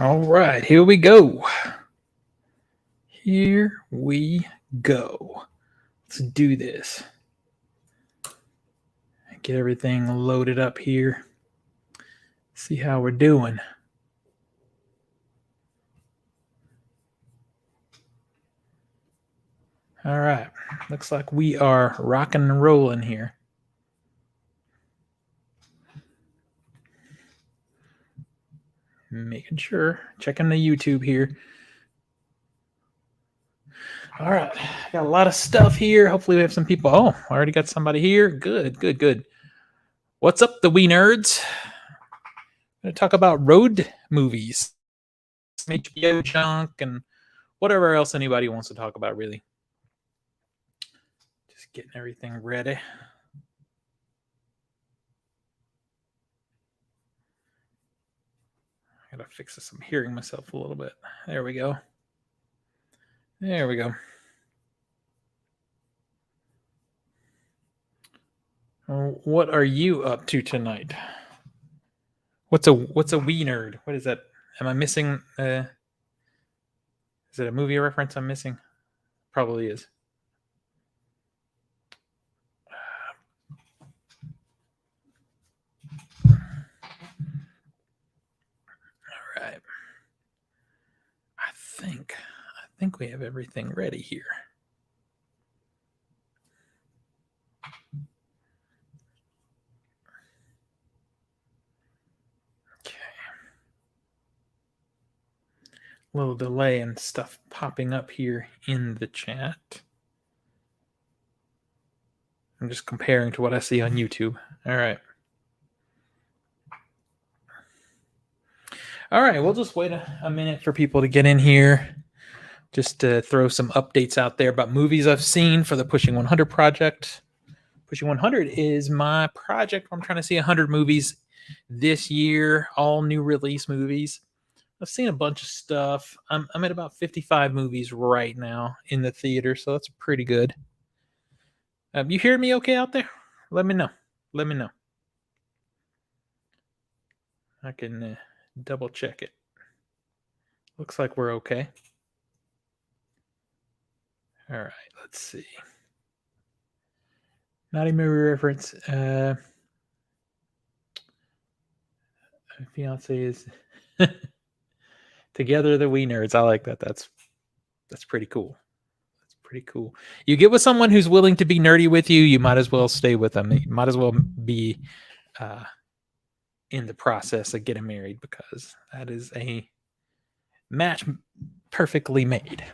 All right, here we go. Here we go. Let's do this. Get everything loaded up here. See how we're doing. All right, looks like we are rocking and rolling here. Making sure, checking the YouTube here. All right, got a lot of stuff here. Hopefully we have some people. Oh, I already got somebody here. Good. What's up, the wee nerds? I'm going to talk about road movies, HBO junk, and whatever else anybody wants to talk about, really. Just getting everything ready. I gotta fix this. I'm hearing myself a little bit. There we go. What are you up to tonight? What's a wee nerd? What is that? Am I missing? Is it a movie reference I'm missing? Probably is. All right. I think we have everything ready here. Okay. A little delay and stuff popping up here in the chat. I'm just comparing to what I see on YouTube. All right. All right, we'll just wait a minute for people to get in here. Just to throw some updates out there about movies I've seen for the Pushing 100 project. Pushing 100 is my project where I'm trying to see 100 movies this year, all new release movies. I've seen a bunch of stuff. I'm at about 55 movies right now in the theater, so that's pretty good. You hear me okay out there? Let me know. I can double check it. Looks like we're okay. All right, let's see. Not a movie reference. Fiance is Together the Wee Nerds. I like that. That's pretty cool. That's pretty cool. You get with someone who's willing to be nerdy with you, you might as well stay with them. You might as well be in the process of getting married, because that is a match perfectly made.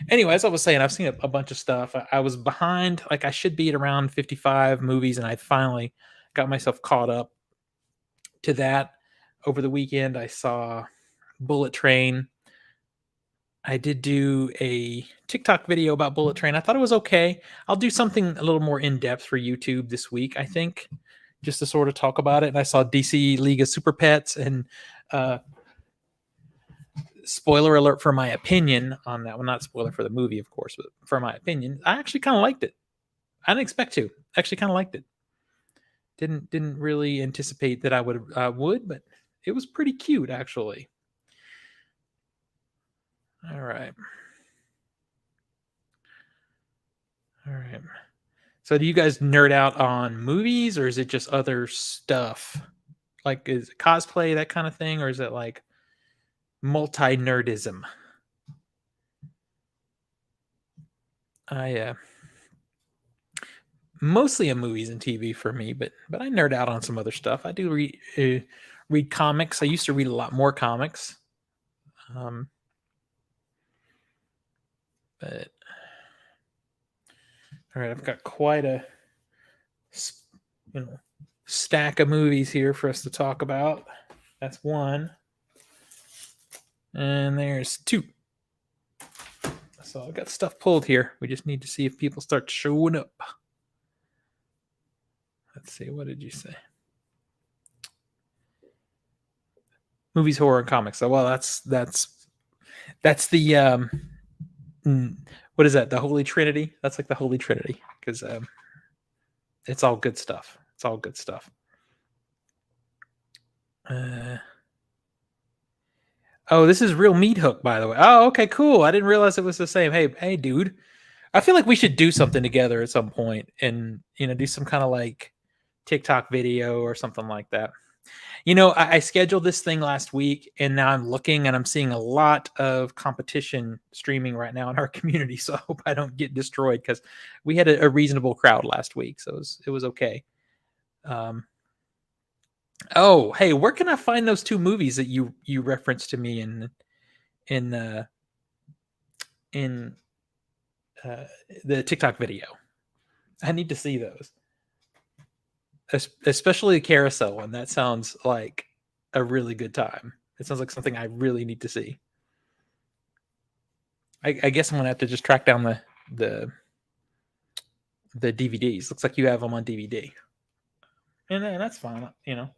Anyway, as I was saying, I've seen a bunch of stuff. I was behind, like I should be at around 55 movies, and I finally got myself caught up to that. Over the weekend, I saw Bullet Train. I did do a TikTok video about Bullet Train. I thought it was okay. I'll do something a little more in-depth for YouTube this week, I think, just to sort of talk about it. And I saw DC League of Super Pets, and spoiler alert for my opinion on that one. Not spoiler for the movie, of course, but for my opinion, I actually kind of liked it. I didn't expect to. Actually kind of liked it. Didn't really anticipate that I would, but it was pretty cute, actually. All right. So do you guys nerd out on movies, or is it just other stuff? Like, is it cosplay, that kind of thing, or is it like multi-nerdism? I mostly in movies and TV for me, but I nerd out on some other stuff. I do read comics. I used to read a lot more comics. But all right, I've got quite a stack of movies here for us to talk about. That's one. And there's two. So I've got stuff pulled here. We just need to see if people start showing up. Let's see. What did you say? Movies, horror, and comics. So, well, that's the what is that? The Holy Trinity? That's like the Holy Trinity, because it's all good stuff. It's all good stuff. Oh, this is Real Meat Hook, by the way. Oh, okay, cool. I didn't realize it was the same. Hey, dude. I feel like we should do something together at some point, and do some kind of like TikTok video or something like that. I scheduled this thing last week, and now I'm looking and I'm seeing a lot of competition streaming right now in our community. So I hope I don't get destroyed, because we had a reasonable crowd last week, so it was okay. Um, oh, hey, where can I find those two movies that you referenced to me in uh, in uh, the TikTok video? I need to see those, especially the carousel one. That sounds like a really good time. It sounds like something I really need to see. I guess I'm gonna have to just track down the the DVDs. Looks like you have them on DVD, and that's fine. If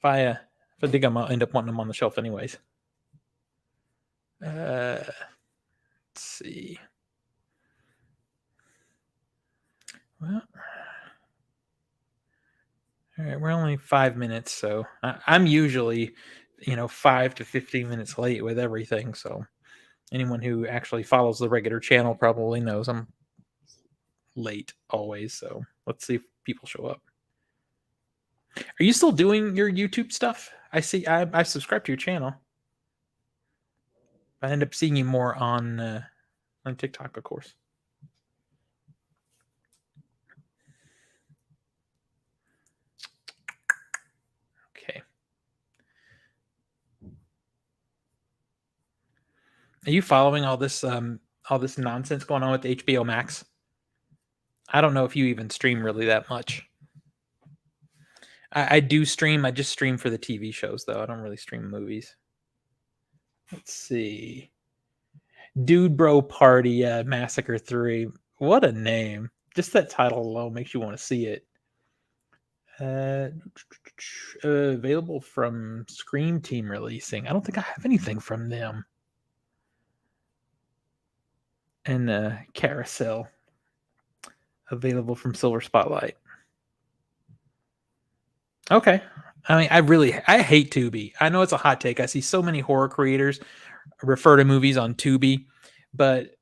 I think I'm gonna end up wanting them on the shelf anyways. Let's see. Well, all right, we're only 5 minutes, so I'm usually 5 to 15 minutes late with everything. So anyone who actually follows the regular channel probably knows I'm late always. So let's see if people show up. Are you still doing your YouTube stuff? I see. I've subscribed to your channel. I end up seeing you more on TikTok, of course. Okay. Are you following all this nonsense going on with HBO Max? I don't know if you even stream really that much. I do stream. I just stream for the TV shows, though. I don't really stream movies. Let's see. Dude Bro Party Massacre 3. What a name. Just that title alone makes you want to see it. Available from Scream Team releasing. I don't think I have anything from them. And Carousel. Available from Silver Spotlight. Okay. I mean, I hate Tubi. I know it's a hot take. I see so many horror creators refer to movies on Tubi, but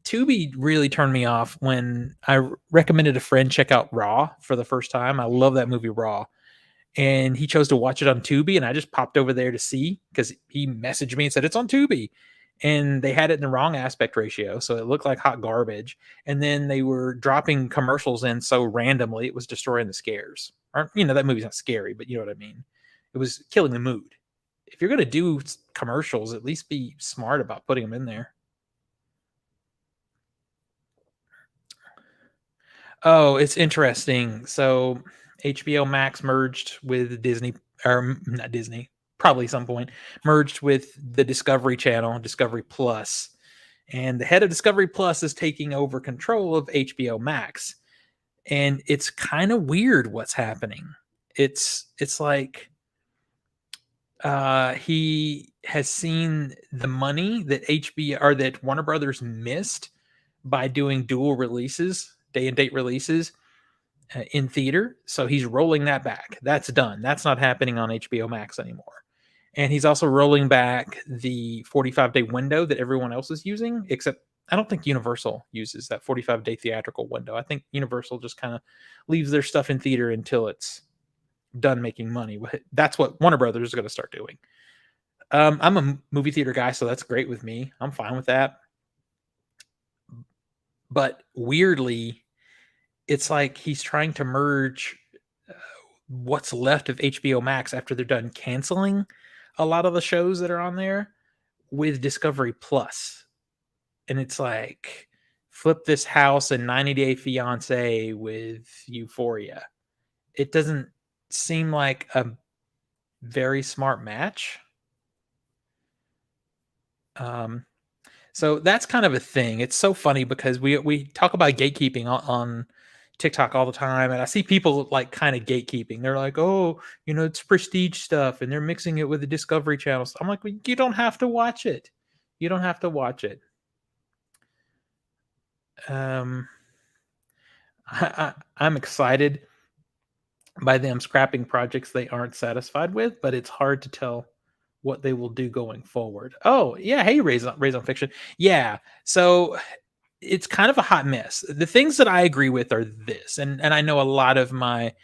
Tubi really turned me off when I recommended a friend check out Raw for the first time. I love that movie Raw. And he chose to watch it on Tubi, and I just popped over there to see, because he messaged me and said it's on Tubi. And they had it in the wrong aspect ratio, so it looked like hot garbage. And then they were dropping commercials in so randomly, it was destroying the scares. Or, that movie's not scary, but you know what I mean. It was killing the mood. If you're gonna do commercials, at least be smart about putting them in there. Oh, it's interesting. So HBO Max merged with Disney, or not Disney, probably some point, merged with the Discovery Channel, Discovery Plus. And the head of Discovery Plus is taking over control of HBO Max. And it's kind of weird what's happening. It's like he has seen the money that HBO or that Warner Brothers missed by doing dual releases, day and date releases in theater. So he's rolling that back. That's done. That's not happening on HBO Max anymore. And he's also rolling back the 45-day window that everyone else is using, except I don't think Universal uses that 45-day theatrical window. I think Universal just kind of leaves their stuff in theater until it's done making money. That's what Warner Brothers is going to start doing. I'm a movie theater guy, so that's great with me. I'm fine with that. But weirdly, it's like he's trying to merge what's left of HBO Max after they're done canceling a lot of the shows that are on there with Discovery Plus. And it's like Flip This House and 90 Day Fiance with Euphoria. It doesn't seem like a very smart match. So that's kind of a thing. It's so funny because we talk about gatekeeping on TikTok all the time, and I see people like kind of gatekeeping. They're like, "Oh, it's prestige stuff," and they're mixing it with the Discovery channels. I'm like, well, you don't have to watch it. You don't have to watch it. I'm excited by them scrapping projects they aren't satisfied with, but it's hard to tell what they will do going forward. Oh, yeah. Hey, Raise on Fiction. Yeah. So it's kind of a hot mess. The things that I agree with are this, and I know a lot of my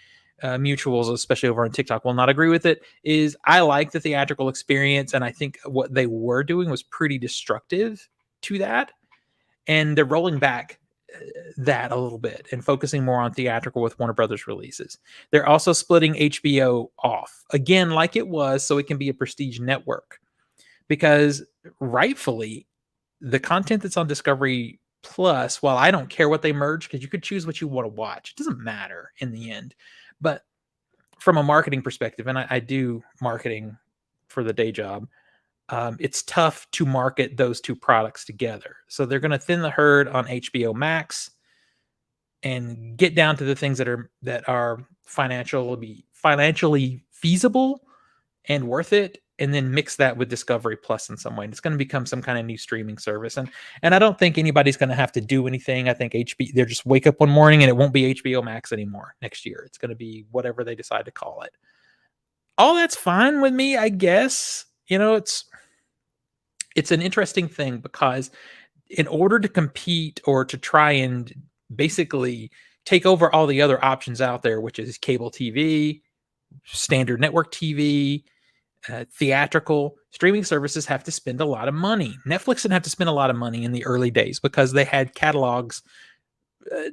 mutuals, especially over on TikTok, will not agree with it. Is I like the theatrical experience, and I think what they were doing was pretty destructive to that, and they're rolling back that a little bit and focusing more on theatrical with Warner Brothers releases. They're also splitting HBO off again, like it was, so it can be a prestige network, because rightfully the content that's on Discovery Plus, while I don't care what they merge, because you could choose what you want to watch, it doesn't matter in the end. But from a marketing perspective, and I do marketing for the day job, it's tough to market those two products together. So they're going to thin the herd on HBO Max and get down to the things that are financially feasible and worth it, and then mix that with Discovery Plus in some way. And it's going to become some kind of new streaming service. And I don't think anybody's going to have to do anything. I think they'll just wake up one morning and it won't be HBO Max anymore next year. It's going to be whatever they decide to call it. All that's fine with me, I guess. It's an interesting thing, because in order to compete or to try and basically take over all the other options out there, which is cable TV, standard network TV, theatrical, streaming services have to spend a lot of money. Netflix didn't have to spend a lot of money in the early days because they had catalogs,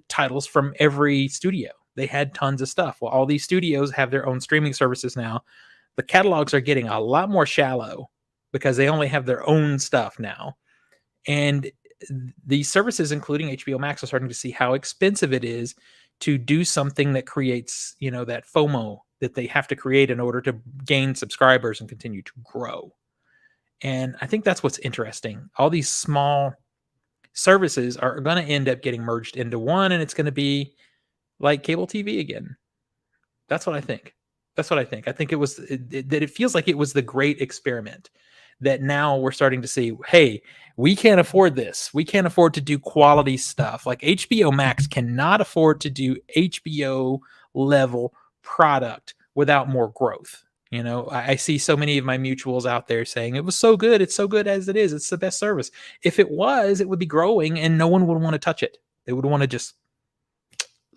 titles from every studio. They had tons of stuff. Well, all these studios have their own streaming services now. The catalogs are getting a lot more shallow because they only have their own stuff now. And these services, including HBO Max, are starting to see how expensive it is to do something that creates, that FOMO that they have to create in order to gain subscribers and continue to grow. And I think that's what's interesting. All these small services are going to end up getting merged into one, and it's going to be like cable TV again. That's what I think. I think it feels like it was the great experiment that now we're starting to see, hey, we can't afford this. We can't afford to do quality stuff. Like HBO Max cannot afford to do HBO level product without more growth. I see so many of my mutuals out there saying it was so good. It's so good as it is. It's the best service. If it was, it would be growing and no one would want to touch it. They would want to just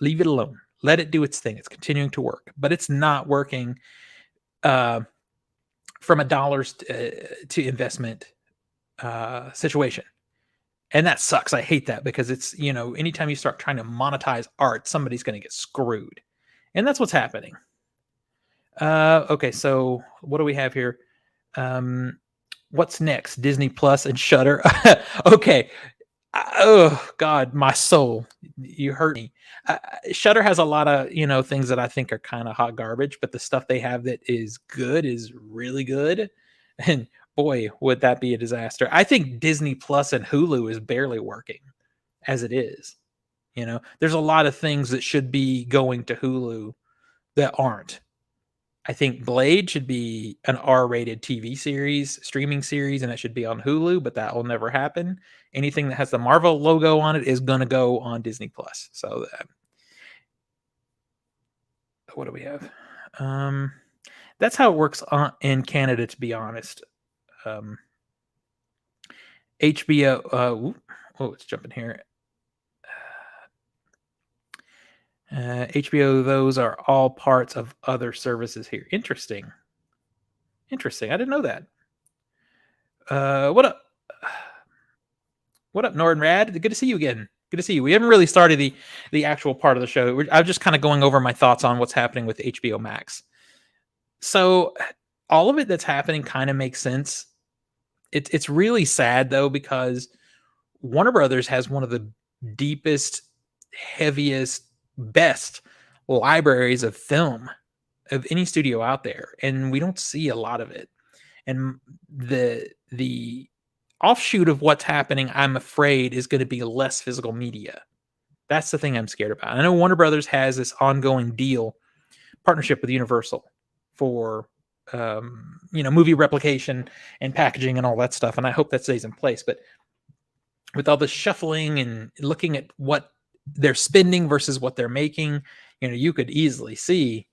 leave it alone. Let it do its thing. It's continuing to work, but it's not working from a dollars to investment situation. And that sucks. I hate that, because it's, anytime you start trying to monetize art, somebody's going to get screwed. And that's what's happening. Okay, so what do we have here? What's next? Disney Plus and Shudder. Okay. Oh God, my soul, you hurt me. Shudder has a lot of things that I think are kind of hot garbage, but the stuff they have that is good is really good. And boy, would that be a disaster. I think Disney Plus and Hulu is barely working as it is. There's a lot of things that should be going to Hulu that aren't. I think Blade should be an R-rated TV series, streaming series, and it should be on Hulu, but that will never happen. Anything that has the Marvel logo on it is going to go on Disney Plus. So what do we have? That's how it works in Canada, to be honest. HBO, it's jumping here. HBO, those are all parts of other services here. Interesting. I didn't know that. What up? What up, Nordenrad? Good to see you again. Good to see you. We haven't really started the actual part of the show. I'm just kind of going over my thoughts on what's happening with HBO Max. So all of it that's happening kind of makes sense. It's really sad, though, because Warner Brothers has one of the deepest, heaviest, best libraries of film of any studio out there, and we don't see a lot of it. And the offshoot of what's happening, I'm afraid, is going to be less physical media. That's the thing I'm scared about. I know Warner Brothers has this ongoing partnership with Universal for movie replication and packaging and all that stuff, and I hope that stays in place. But with all the shuffling and looking at what they're spending versus what they're making, you could easily see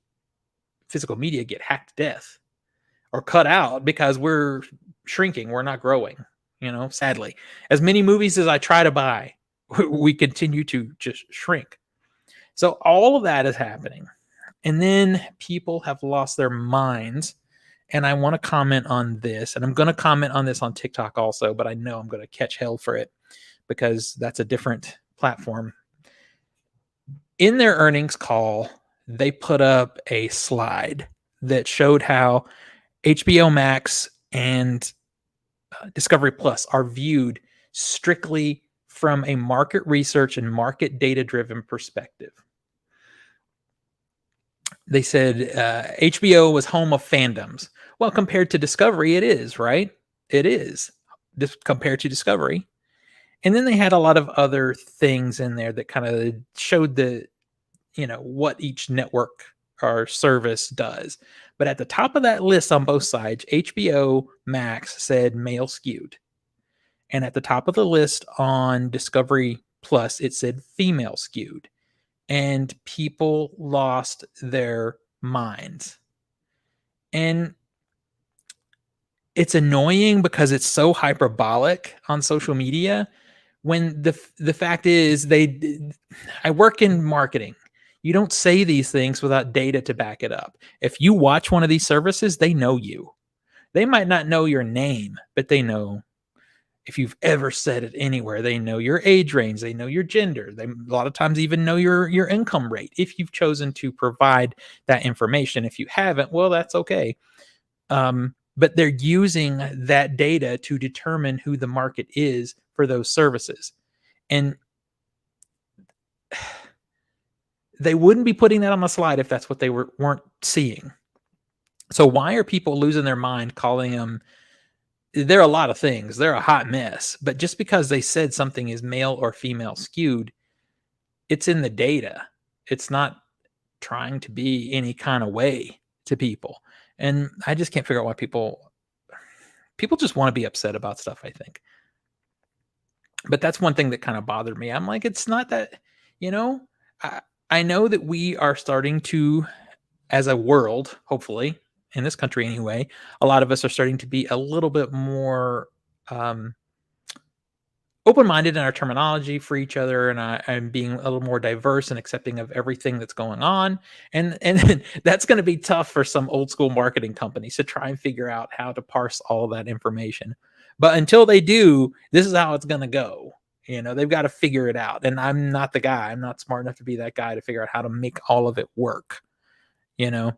physical media get hacked to death, or cut out because we're shrinking. We're not growing, sadly. As many movies as I try to buy, we continue to just shrink. So all of that is happening. And then people have lost their minds. And I want to comment on this. And I'm going to comment on this on TikTok also, but I know I'm going to catch hell for it because that's a different platform. In their earnings call, they put up a slide that showed how HBO Max and Discovery Plus are viewed strictly from a market research and market data-driven perspective. They said HBO was home of fandoms. Well, compared to Discovery, it is, right? It is compared to Discovery. And then they had a lot of other things in there that kind of showed what each network or service does. But at the top of that list on both sides, HBO Max said male skewed. And at the top of the list on Discovery Plus, it said female skewed. And people lost their minds. And it's annoying because it's so hyperbolic on social media when the fact is I work in marketing. You don't say these things without data to back it up. If you watch one of these services, they know you. They might not know your name, but they know if you've ever said it anywhere. They know your age range. They know your gender. They a lot of times even know your income rate if you've chosen to provide that information. If you haven't, well, that's okay. But they're using that data to determine who the market is for those services. And they wouldn't be putting that on the slide if that's what they weren't seeing. So why are people losing their mind calling them? They're a lot of things. They're a hot mess. But just because they said something is male or female skewed, it's in the data. It's not trying to be any kind of way to people. And I just can't figure out why people just want to be upset about stuff, I think. But that's one thing that kind of bothered me. I'm like, it's not that, I know that we are starting to, as a world, hopefully, in this country anyway, a lot of us are starting to be a little bit more open-minded in our terminology for each other, and I'm being a little more diverse and accepting of everything that's going on. And that's going to be tough for some old school marketing companies to try and figure out how to parse all of that information. But until they do, this is how it's going to go. They've got to figure it out. And I'm not the guy. I'm not smart enough to be that guy to figure out how to make all of it work. But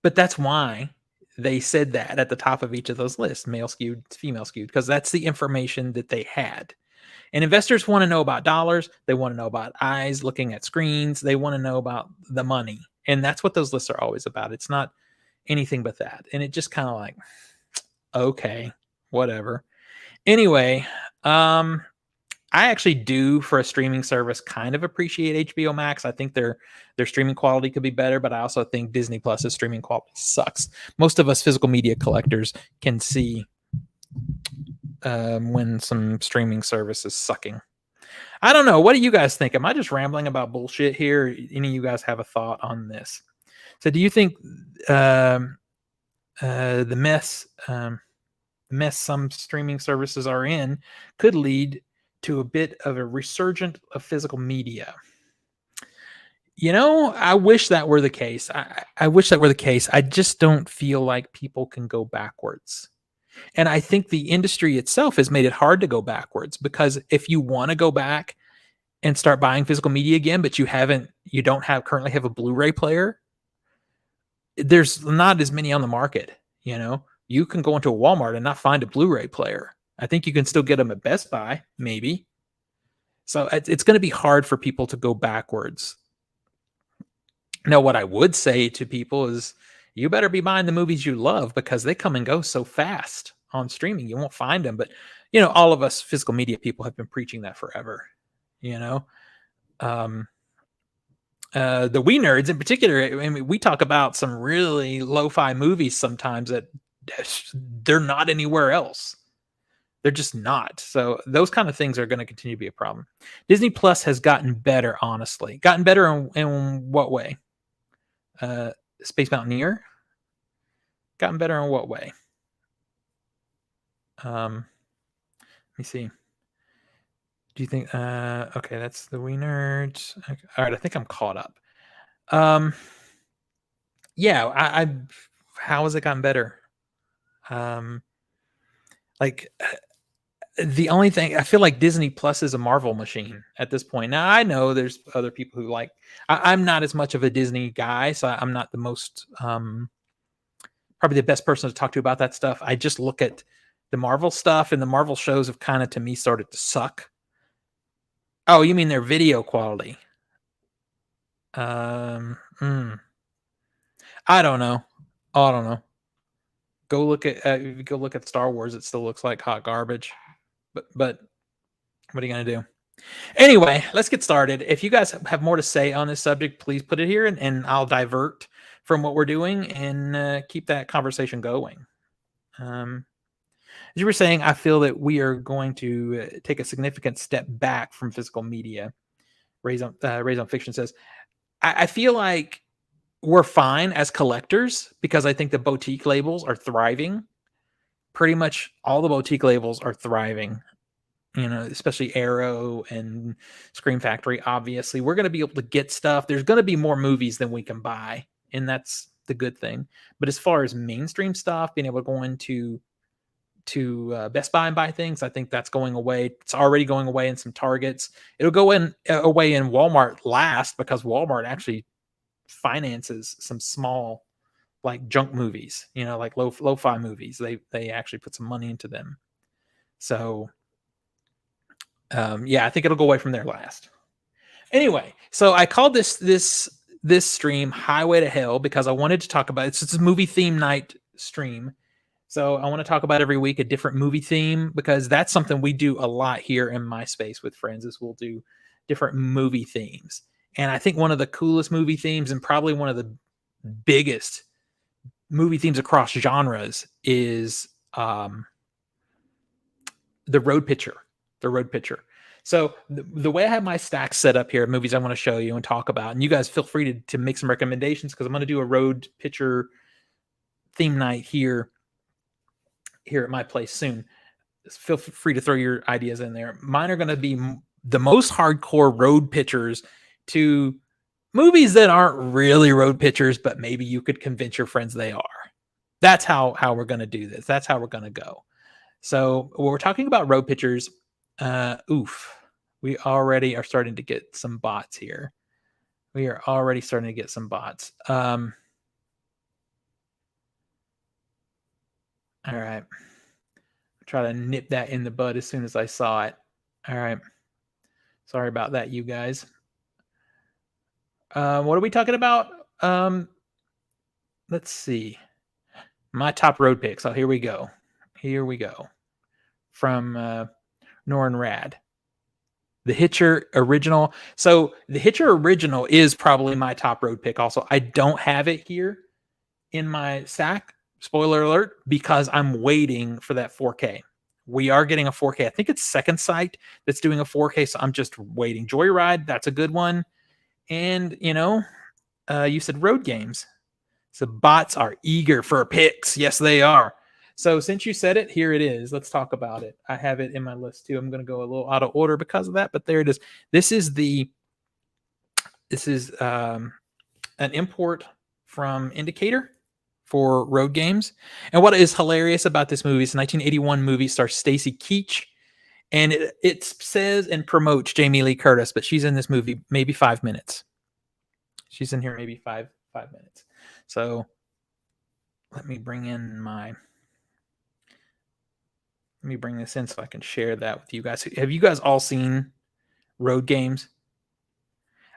that's why they said that at the top of each of those lists, male skewed, female skewed, because that's the information that they had. And investors want to know about dollars. They want to know about eyes looking at screens. They want to know about the money. And that's what those lists are always about. It's not anything but that. And it just kind of like, okay, whatever. Anyway, I actually do, for a streaming service, kind of appreciate HBO Max. I think their streaming quality could be better, but I also think Disney Plus's streaming quality sucks. Most of us physical media collectors can see when some streaming service is sucking. I don't know. What do you guys think? Am I just rambling about bullshit here? Any of you guys have a thought on this? So do you think the mess some streaming services are in could lead to a bit of a resurgence of physical media? I wish that were the case. I wish that were the case. I just don't feel like people can go backwards. And I think the industry itself has made it hard to go backwards, because if you want to go back and start buying physical media again, but you don't currently have a Blu-ray player, there's not as many on the market. You can go into a Walmart and not find a Blu-ray player. I think you can still get them at Best Buy, maybe. So it's going to be hard for people to go backwards. Now, what I would say to people is, you better be buying the movies you love, because they come and go so fast on streaming. You won't find them. But, all of us physical media people have been preaching that forever. The we nerds in particular, I mean, we talk about some really lo-fi movies sometimes that they're not anywhere else. They're just not. So those kind of things are going to continue to be a problem. Disney Plus has gotten better, honestly. Gotten better in what way? Space Mountaineer. Gotten better in what way? Let me see. Do you think? Okay, that's the We Nerds. Okay. All right, I think I'm caught up. Yeah, I how has it gotten better? Like the only thing I feel like Disney Plus is a Marvel machine at this point. Now I know there's other people who like. I'm not as much of a Disney guy, so I'm not the most probably the best person to talk to about that stuff. I just look at the Marvel stuff, and the Marvel shows have kind of to me started to suck. Oh, you mean their video quality? Um, mm, I don't know. I don't know. Go look at Star Wars. It still looks like hot garbage. But what are you gonna do? Anyway, let's get started. If you guys have more to say on this subject, please put it here, and I'll divert from what we're doing and keep that conversation going. As you were saying, I feel that we are going to take a significant step back from physical media. Raise on Fiction says, I feel like we're fine as collectors because I think the boutique labels are thriving. Pretty much all the boutique labels are thriving, especially Arrow and Scream Factory. Obviously, we're going to be able to get stuff. There's going to be more movies than we can buy, and that's the good thing. But as far as mainstream stuff, being able to go into Best Buy and buy things, I think that's going away. It's already going away in some Targets. It'll go away in Walmart last because Walmart actually finances some small like junk movies, like lo-fi movies. They actually put some money into them. So yeah, I think it'll go away from there last. Anyway, so I called this stream Highway to Hell because I wanted to talk about it's a movie theme night stream. So I want to talk about every week a different movie theme because that's something we do a lot here in my space with friends is we'll do different movie themes. And I think one of the coolest movie themes and probably one of the biggest movie themes across genres is the road picture. The road picture. So the way I have my stack set up here, movies I want to show you and talk about, and you guys feel free to make some recommendations because I'm going to do a road picture theme night here at my place soon. Feel free to throw your ideas in there. Mine are going to be the most hardcore road pictures to movies that aren't really road pictures, but maybe you could convince your friends they are. That's how we're going to do this. That's how we're going to go. So when we're talking about road pictures, we already are starting to get some bots here. We are already starting to get some bots. All right. Try to nip that in the bud as soon as I saw it. All right. Sorry about that, you guys. What are we talking about? Let's see. My top road picks. Oh, here we go. Here we go. From Norrin Rad. The Hitcher original. So the Hitcher original is probably my top road pick. Also, I don't have it here in my stack. Spoiler alert, because I'm waiting for that 4K. We are getting a 4K. I think it's Second Sight that's doing a 4K, so I'm just waiting. Joyride, that's a good one. And you said road games. So bots are eager for picks. Yes, they are. So since you said it, here it is. Let's talk about it. I have it in my list too. I'm going to go a little out of order because of that, but there it is. This is an import from Indicator for road games. And what is hilarious about this movie is 1981 movie stars Stacy Keach, and it says and promotes Jamie Lee Curtis, but she's in this movie maybe 5 minutes. She's in here maybe five minutes. So let me bring this in so I can share that with you guys. Have you guys all seen road games?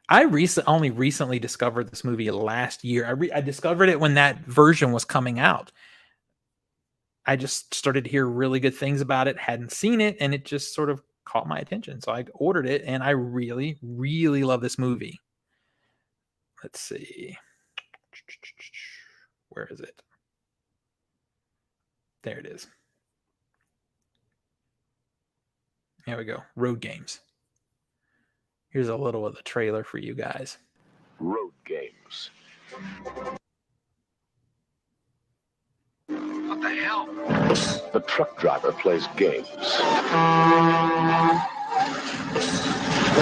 I only recently discovered this movie last year. I discovered it when that version was coming out. I just started to hear really good things about it, hadn't seen it, and it just sort of caught my attention. So I ordered it, and I really, really love this movie. Let's see. Where is it? There it is. Here we go. Road games. Here's a little of the trailer for you guys. Road games. The truck driver plays games. Let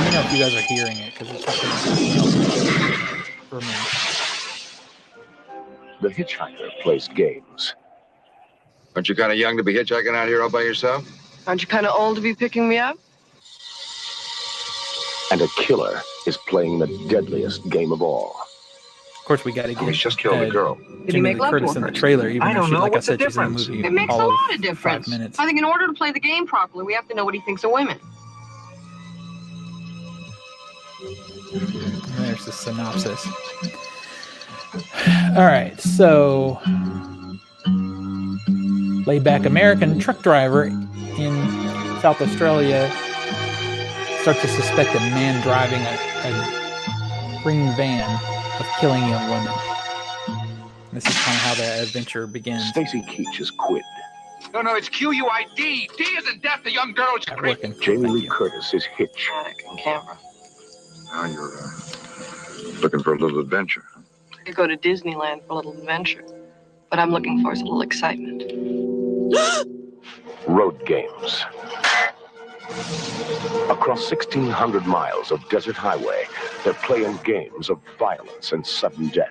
me know if you guys are hearing it, because it's not doing too well for me. The hitchhiker plays games. Aren't you kind of young to be hitchhiking out here all by yourself? Aren't you kind of old to be picking me up? And a killer is playing the deadliest game of all. Of course, we got to get. He's just killed a girl. Did he make love to Curtis her? in the trailer, even I though don't she, know. like I What's the said, she's in the difference? movie. It makes a all lot of 5 difference. minutes. I think in order to play the game properly, we have to know what he thinks of women. And there's the synopsis. All right, so laid-back American truck driver in South Australia starts to suspect a man driving a green van of killing young women. This is kind of how the adventure begins. Stacy Keach is Quid. No, it's Q-U-I-D. D isn't deaf to young girls. Not working. Jamie Thank Lee you. Curtis is Hitch. And camera. Now you're looking for a little adventure. You go to Disneyland for a little adventure. What I'm looking for is a little excitement. Road games. Across 1,600 miles of desert highway, they're playing games of violence and sudden death.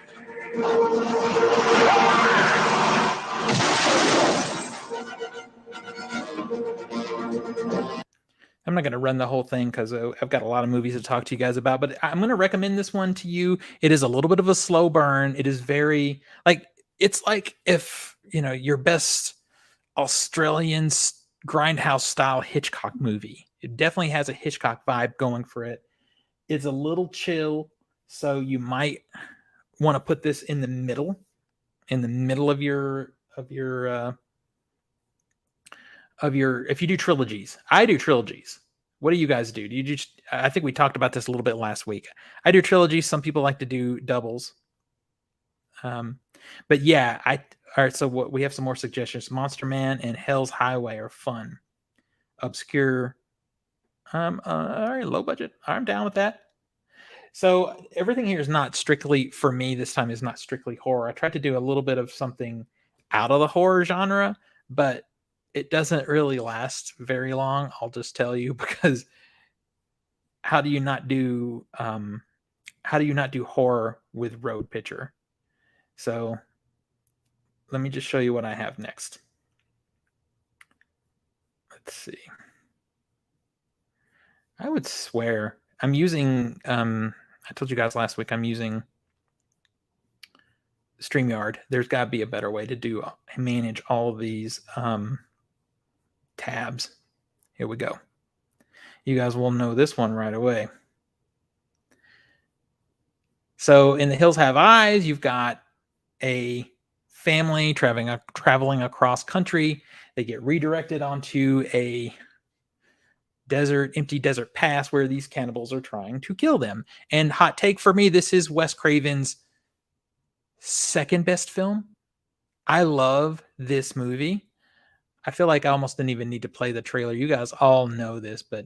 I'm not going to run the whole thing because I've got a lot of movies to talk to you guys about, but I'm going to recommend this one to you. It is a little bit of a slow burn. It is very it's like if, your best Australian grindhouse style Hitchcock movie. It definitely has a Hitchcock vibe going for it. It's a little chill, so you might want to put this in the middle of your if you do trilogies. I do trilogies. What do you guys do? Do you just, I think we talked about this a little bit last week. I do trilogies. Some people like to do doubles. But yeah, all right, so what we have some more suggestions. Monster Man and Hell's Highway are fun. Obscure. All right, low budget. I'm down with that. So everything here is not strictly, for me this time, is not strictly horror. I tried to do a little bit of something out of the horror genre, but it doesn't really last very long. I'll just tell you, because how do you not do horror with Road Picture? So let me just show you what I have next. Let's see. I would swear I'm using, I told you guys last week, I'm using StreamYard. There's got to be a better way to manage all of these tabs. Here we go. You guys will know this one right away. So in The Hills Have Eyes, you've got a family traveling across country. They get redirected onto a empty desert pass where these cannibals are trying to kill them. And hot take for me, this is Wes Craven's second best film. I love this movie. I feel like I almost didn't even need to play the trailer. You guys all know this, but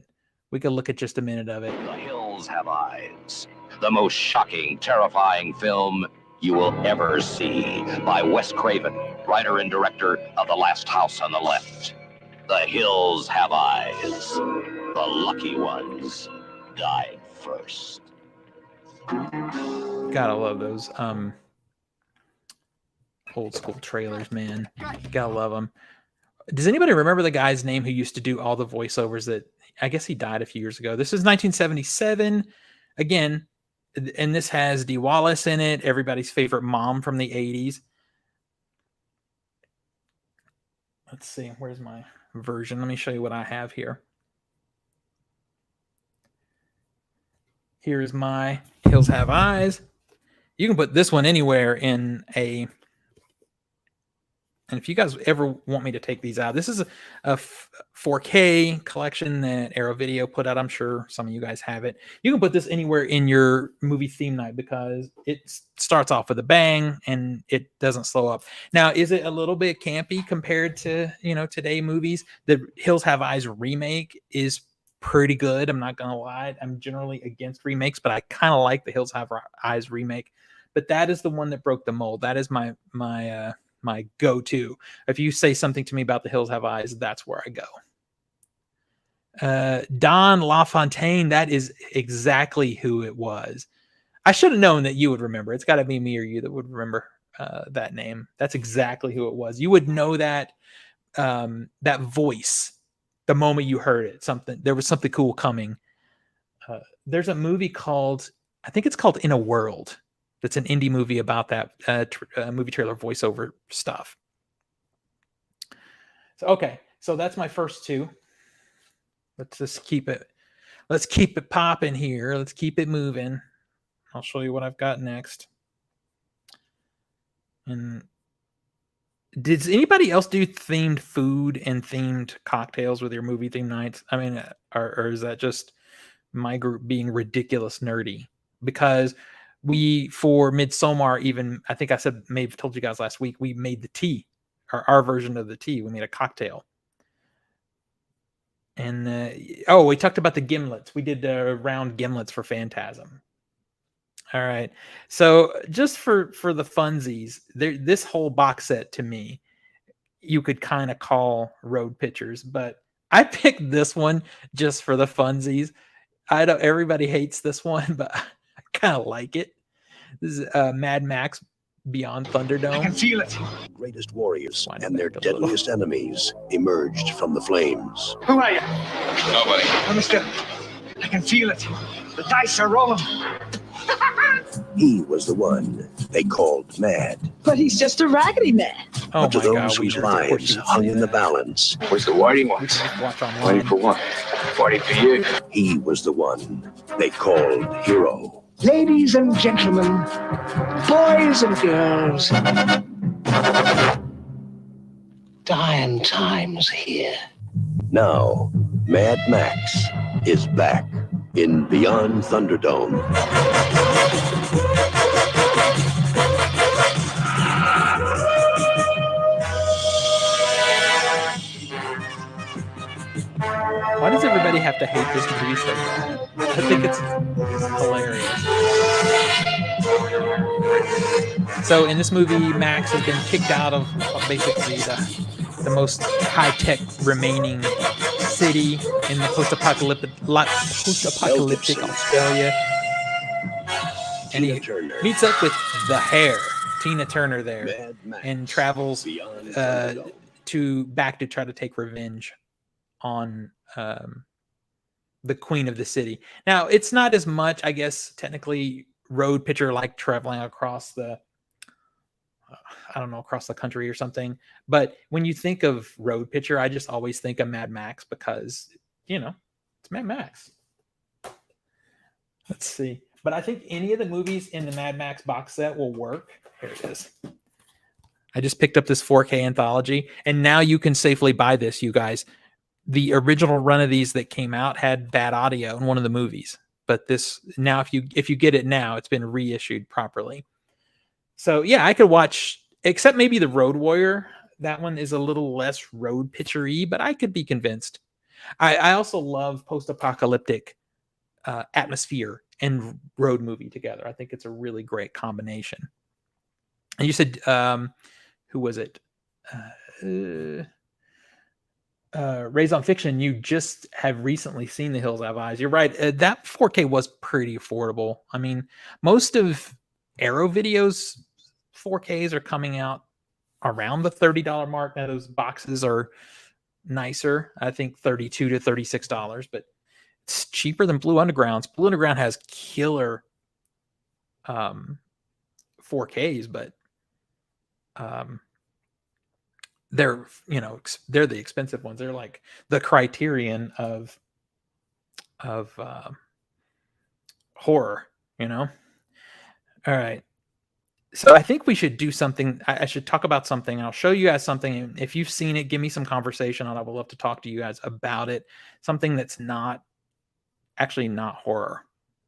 we could look at just a minute of it. The Hills Have Eyes, the most shocking, terrifying film you will ever see, by Wes Craven, writer and director of The Last House on the Left. The Hills Have Eyes. The lucky ones died first. Gotta love those old school trailers, man. Gotta love them. Does anybody remember the guy's name who used to do all the voiceovers that, I guess he died a few years ago? This is 1977. Again, and this has Dee Wallace in it, everybody's favorite mom from the 80s. Let's see, where's my version? Let me show you what I have here. Here's my Hills Have Eyes. You can put this one anywhere in a... And if you guys ever want me to take these out, this is a 4K collection that Arrow Video put out. I'm sure some of you guys have it. You can put this anywhere in your movie theme night because it starts off with a bang and it doesn't slow up. Now, is it a little bit campy compared to, today movies? The Hills Have Eyes remake is pretty good. I'm not going to lie. I'm generally against remakes, but I kind of like the Hills Have Eyes remake. But that is the one that broke the mold. That is my my go-to. If you say something to me about The Hills Have Eyes, that's where I go. Don LaFontaine, that is exactly who it was. I should have known that you would remember. It's got to be me or you that would remember that name. That's exactly who it was. You would know that that voice the moment you heard it. There was something cool coming. There's a movie called, I think it's called In a World. That's an indie movie about that movie trailer voiceover stuff. So that's my first two. Let's just keep it popping here. Let's keep it moving. I'll show you what I've got next. And does anybody else do themed food and themed cocktails with your movie theme nights? I mean, or is that just my group being ridiculous nerdy? Because we, for Midsommar, even, I think I said, maybe told you guys last week, we made the tea, our version of the tea. We made a cocktail. And we talked about the gimlets. We did round gimlets for Phantasm. All right. So just for the funsies, this whole box set to me, you could kind of call road pictures, but I picked this one just for the funsies. I know everybody hates this one, but I kind of like it. This is Mad Max Beyond Thunderdome. I can feel it. Greatest warriors and their deadliest enemies emerged from the flames. Who are you? Nobody. Oh, mister, I can feel it. The dice are rolling. He was the one they called Mad. But he's just a raggedy man. Oh But to my those God, whose lives hung in the balance, What's the waiting We one? can just watch online. Waiting for what? Waiting for you. he was the one they called Hero. Ladies and gentlemen, boys and girls, dying times here. Now, Mad Max is back in Beyond Thunderdome. Why does everybody have to hate this movie so bad? I think it's hilarious. So in this movie, Max has been kicked out of basically the most high-tech remaining city in the post-apocalyptic Australia. And he meets up with the Hair, Tina Turner there, Mad Max and travels Beyond Thunderdome. back to try to take revenge on the queen of the city. Now, it's not as much, I guess, technically road picture like traveling across the across the country or something. But when you think of road picture, I just always think of Mad Max because, it's Mad Max. Let's see. But I think any of the movies in the Mad Max box set will work. Here it is. I just picked up this 4K anthology, and now you can safely buy this, you guys. The original run of these that came out had bad audio in one of the movies, but this now, if you get it now, it's been reissued properly. So yeah, I could watch, except maybe the Road Warrior. That one is a little less road picture-y, but I could be convinced. I also love post-apocalyptic atmosphere and road movie together. I think it's a really great combination. And you said, who was it? Raised on Fiction, you just have recently seen The Hills Have Eyes. You're right. That 4K was pretty affordable. I mean, most of Arrow Video's 4Ks are coming out around the $30 mark. Now, those boxes are nicer. I think $32 to $36, but it's cheaper than Blue Underground's. Blue Underground has killer 4Ks, but they're the expensive ones. They're like the Criterion of horror, All right. So I think we should do something. I should talk about something. I'll show you guys something. And if you've seen it, give me some conversation on it. I would love to talk to you guys about it. Something that's not horror,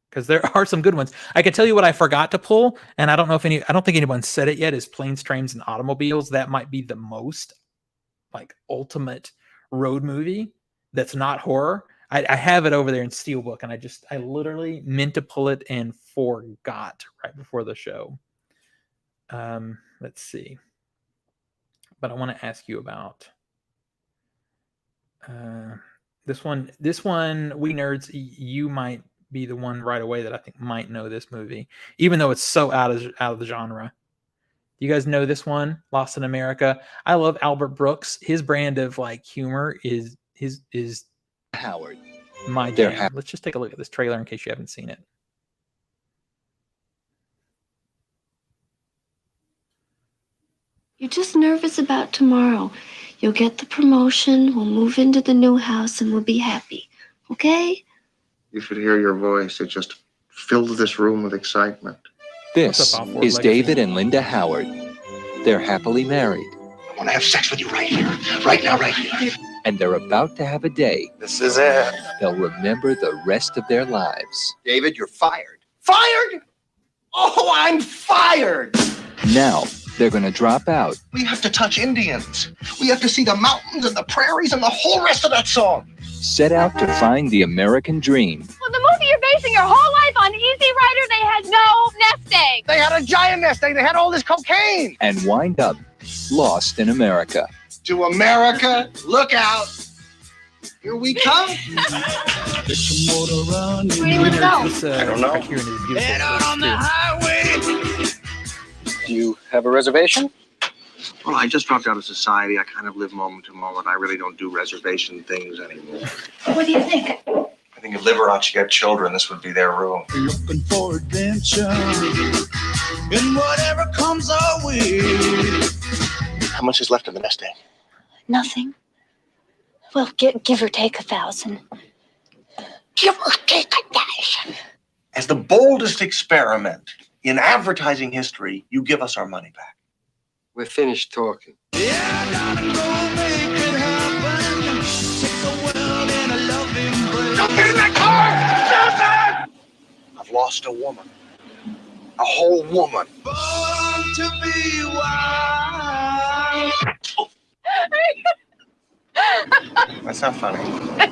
because there are some good ones. I can tell you what I forgot to pull, and I don't think anyone said it yet, is Planes, Trains, and Automobiles. That might be the most ultimate road movie that's not horror. I have it over there in Steelbook, and I literally meant to pull it and forgot right before the show. Let's see. but I want to ask you about this one. This one, we nerds, you might be the one right away that I think might know this movie, even though it's so out of the genre. You guys know this one, Lost in America? I love Albert Brooks. His brand of like humor is Howard. my jam. Let's just take a look at this trailer in case you haven't seen it. You're just nervous about tomorrow. You'll get the promotion, we'll move into the new house, and we'll be happy. Okay? You should hear your voice. It just filled this room with excitement. This is David and Linda Howard. They're happily married. I want to have sex with you right here. Right now, right here. And they're about to have a day. This is it. They'll remember the rest of their lives. David, you're fired. Fired? Oh, I'm fired! Now, they're going to drop out. We have to touch Indians. We have to see the mountains and the prairies and the whole rest of that song. Set out to find the American dream. Well, the movie you're basing your whole life on, Easy Rider, they had no nest egg. They had a giant nest egg. They had all this cocaine. And wind up lost in America. To America, look out. Here we come. Where do you want to go? I don't know. Head out on the highway. Do you have a reservation? Well, I just dropped out of society. I kind of live moment to moment. I really don't do reservation things anymore. What do you think? I think if Liberace had children, this would be their room. Looking for adventure and whatever comes our way. How much is left of the nest egg? Nothing. Well, give or take 1,000. Give or take 1,000. As the boldest experiment in advertising history, you give us our money back. We're finished talking. Yeah, I gotta go make it happen. Take the world in a loving embrace. Don't get in that car! Susan! I've lost a woman. A whole woman. Born to be wild. That's not funny. Born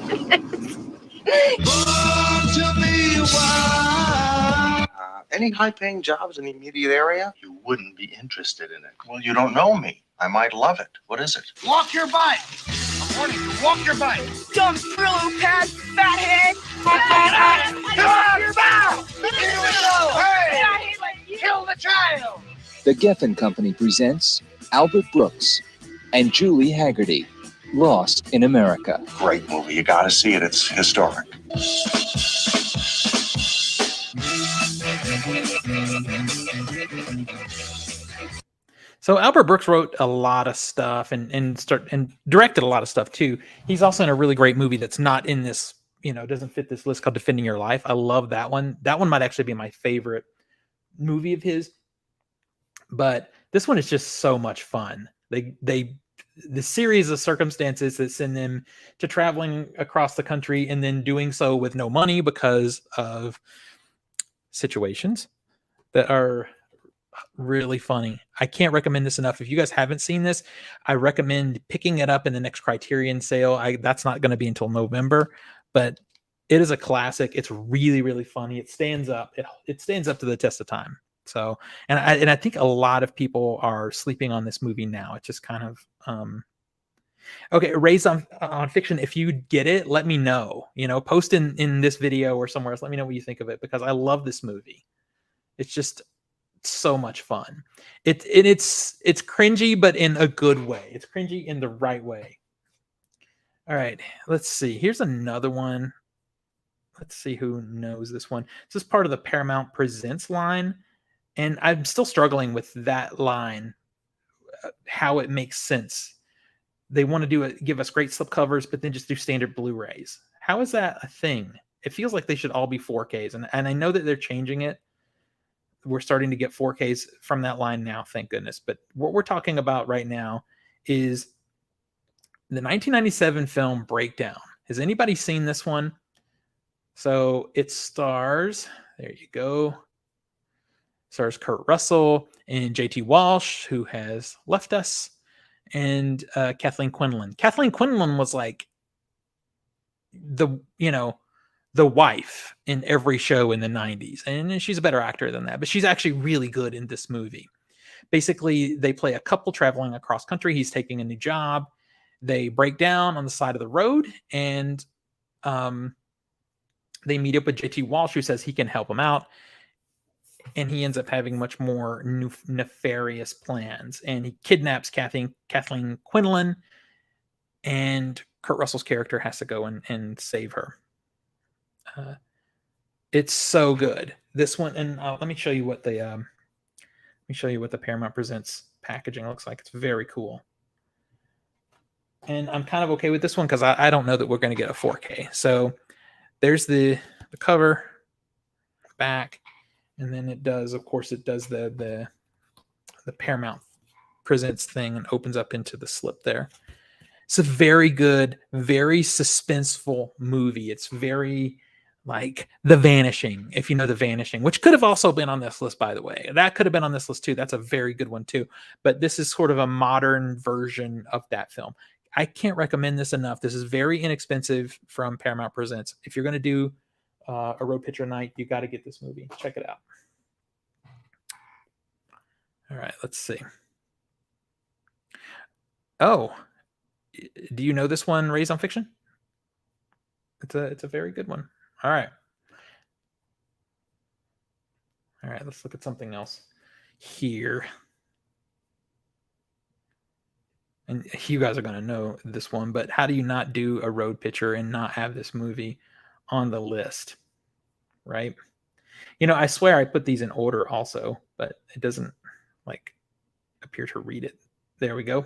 to be wild. Any high-paying jobs in the immediate area? You wouldn't be interested in it. Well, you don't know me. I might love it. What is it? Walk your bike. I'm warning you, walk your bike. Dumb Brillo pad, fathead. Come on, you're bound. Here we go. Hey, kill the child. The Geffen Company presents Albert Brooks and Julie Haggerty, Lost in America. Great movie. You got to see it. It's historic. So Albert Brooks wrote a lot of stuff and directed a lot of stuff too. He's also in a really great movie that's not in this, doesn't fit this list, called Defending Your Life. I love that one. That one might actually be my favorite movie of his. But this one is just so much fun. The series of circumstances that send them to traveling across the country and then doing so with no money because of situations that are really funny. I can't recommend this enough. If you guys haven't seen this, I recommend picking it up in the next Criterion sale. That's not going to be until November, but it is a classic. It's really, really funny. It stands up. It stands up to the test of time. So, and I think a lot of people are sleeping on this movie now. It's just kind of, okay. Raised on Fiction. If you get it, let me know, post in this video or somewhere else. Let me know what you think of it, because I love this movie. It's just so much fun. It's cringy, but in a good way. It's cringy in the right way. All right, let's see. Here's another one. Let's see who knows this one. This is part of the Paramount Presents line, and I'm still struggling with that line, how it makes sense. They want to give us great slipcovers, but then just do standard Blu-rays. How is that a thing? It feels like they should all be 4Ks, and I know that they're changing it. We're starting to get 4Ks from that line now, thank goodness. But what we're talking about right now is the 1997 film Breakdown. Has anybody seen this one? So it stars, there you go, stars Kurt Russell and J.T. Walsh, who has left us, and Kathleen Quinlan. Kathleen Quinlan was like the wife in every show in the 90s. And she's a better actor than that, but she's actually really good in this movie. Basically, they play a couple traveling across country. He's taking a new job. They break down on the side of the road, and they meet up with JT Walsh, who says he can help them out. And he ends up having much more nefarious plans. And he kidnaps Kathleen Quinlan, and Kurt Russell's character has to go and save her. It's so good. This one, and let me show you what the Paramount Presents packaging looks like. It's very cool. And I'm kind of okay with this one because I don't know that we're going to get a 4K. So there's the cover, back, and then it does, of course, it does the Paramount Presents thing and opens up into the slip there. It's a very good, very suspenseful movie. It's very like The Vanishing, if you know The Vanishing, which could have also been on this list, by the way. That could have been on this list too. That's a very good one too. But this is sort of a modern version of that film. I can't recommend this enough. This is very inexpensive from Paramount Presents. If you're going to do a road picture night, you got to get this movie. Check it out. All right, let's see. Oh, do you know this one, Raised on Fiction? It's a very good one. All right. All right, let's look at something else here. And you guys are going to know this one, but how do you not do a road picture and not have this movie on the list? Right? You know, I swear I put these in order also, but it doesn't like appear to read it. There we go.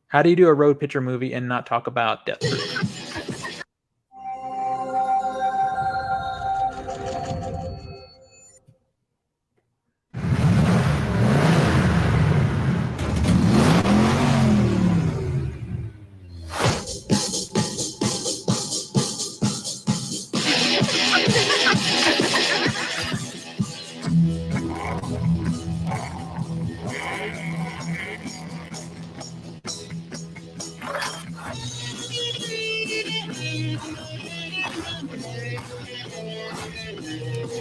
How do you do a road picture movie and not talk about Death Proof?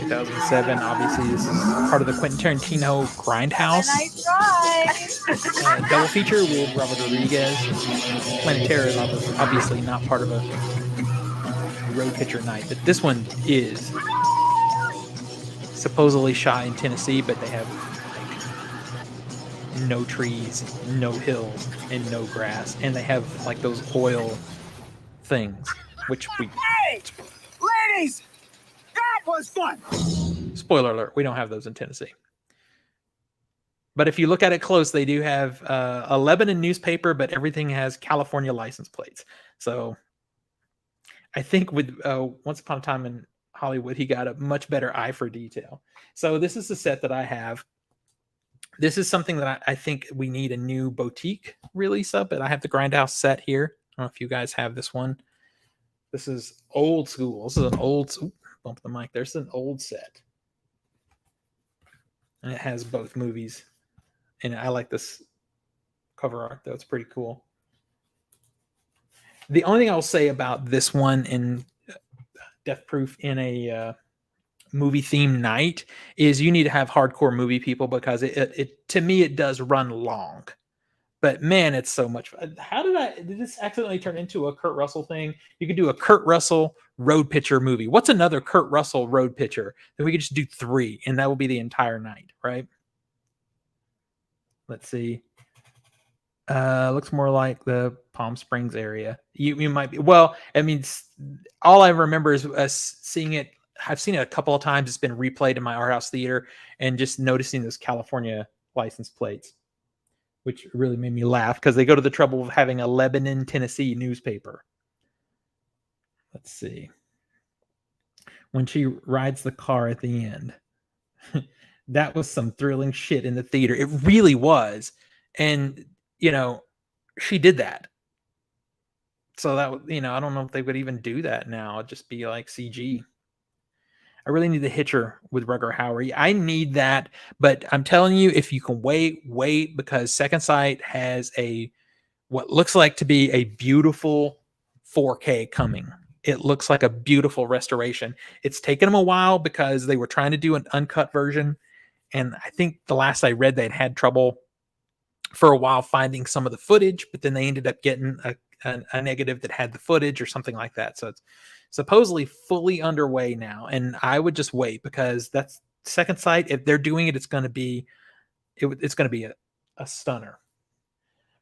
2007. Obviously, this is part of the Quentin Tarantino Grindhouse double feature with Robert Rodriguez. Planet Terror is obviously not part of a road picture night, but this one is supposedly shot in Tennessee, but they have like no trees, no hills, and no grass, and they have like those oil things, which we. Hey, ladies, that was fun. Spoiler alert: we don't have those in Tennessee. But if you look at it close, they do have a Lebanon newspaper, but everything has California license plates. So I think with Once Upon a Time in Hollywood, he got a much better eye for detail. So this is the set that I have. This is something that I think we need a new boutique release of, but I have the Grindhouse set here. I don't know if you guys have this one. This is old school. This is an old, bump the mic. There's an old set. And it has both movies. And I like this cover art, though. It's pretty cool. The only thing I'll say about this one in Death Proof in a movie theme night is you need to have hardcore movie people, because it to me it does run long. But man, it's so much fun. Did this accidentally turn into a Kurt Russell thing? You could do a Kurt Russell road picture movie. What's another Kurt Russell road picture? Then we could just do 3, and that will be the entire night, right? Let's see. Looks more like the Palm Springs area. You might be. Well, I mean, all I remember is us seeing it. I've seen it a couple of times. It's been replayed in my art house theater, and just noticing those California license plates, which really made me laugh because they go to the trouble of having a Lebanon, Tennessee newspaper. Let's see. When she rides the car at the end. That was some thrilling shit in the theater. It really was. And, you know, she did that. So that, you know, I don't know if they would even do that now. It'd just be like CG. I really need the Hitcher with Rutger Hauer. I need that. But I'm telling you, if you can wait, because Second Sight has what looks like to be a beautiful 4K coming. It looks like a beautiful restoration. It's taken them a while because they were trying to do an uncut version, And I think the last I read, they'd had trouble for a while finding some of the footage, but then they ended up getting a negative that had the footage or something like that. So it's supposedly fully underway now. And I would just wait, because that's Second Sight. If they're doing it, it's going to be a stunner.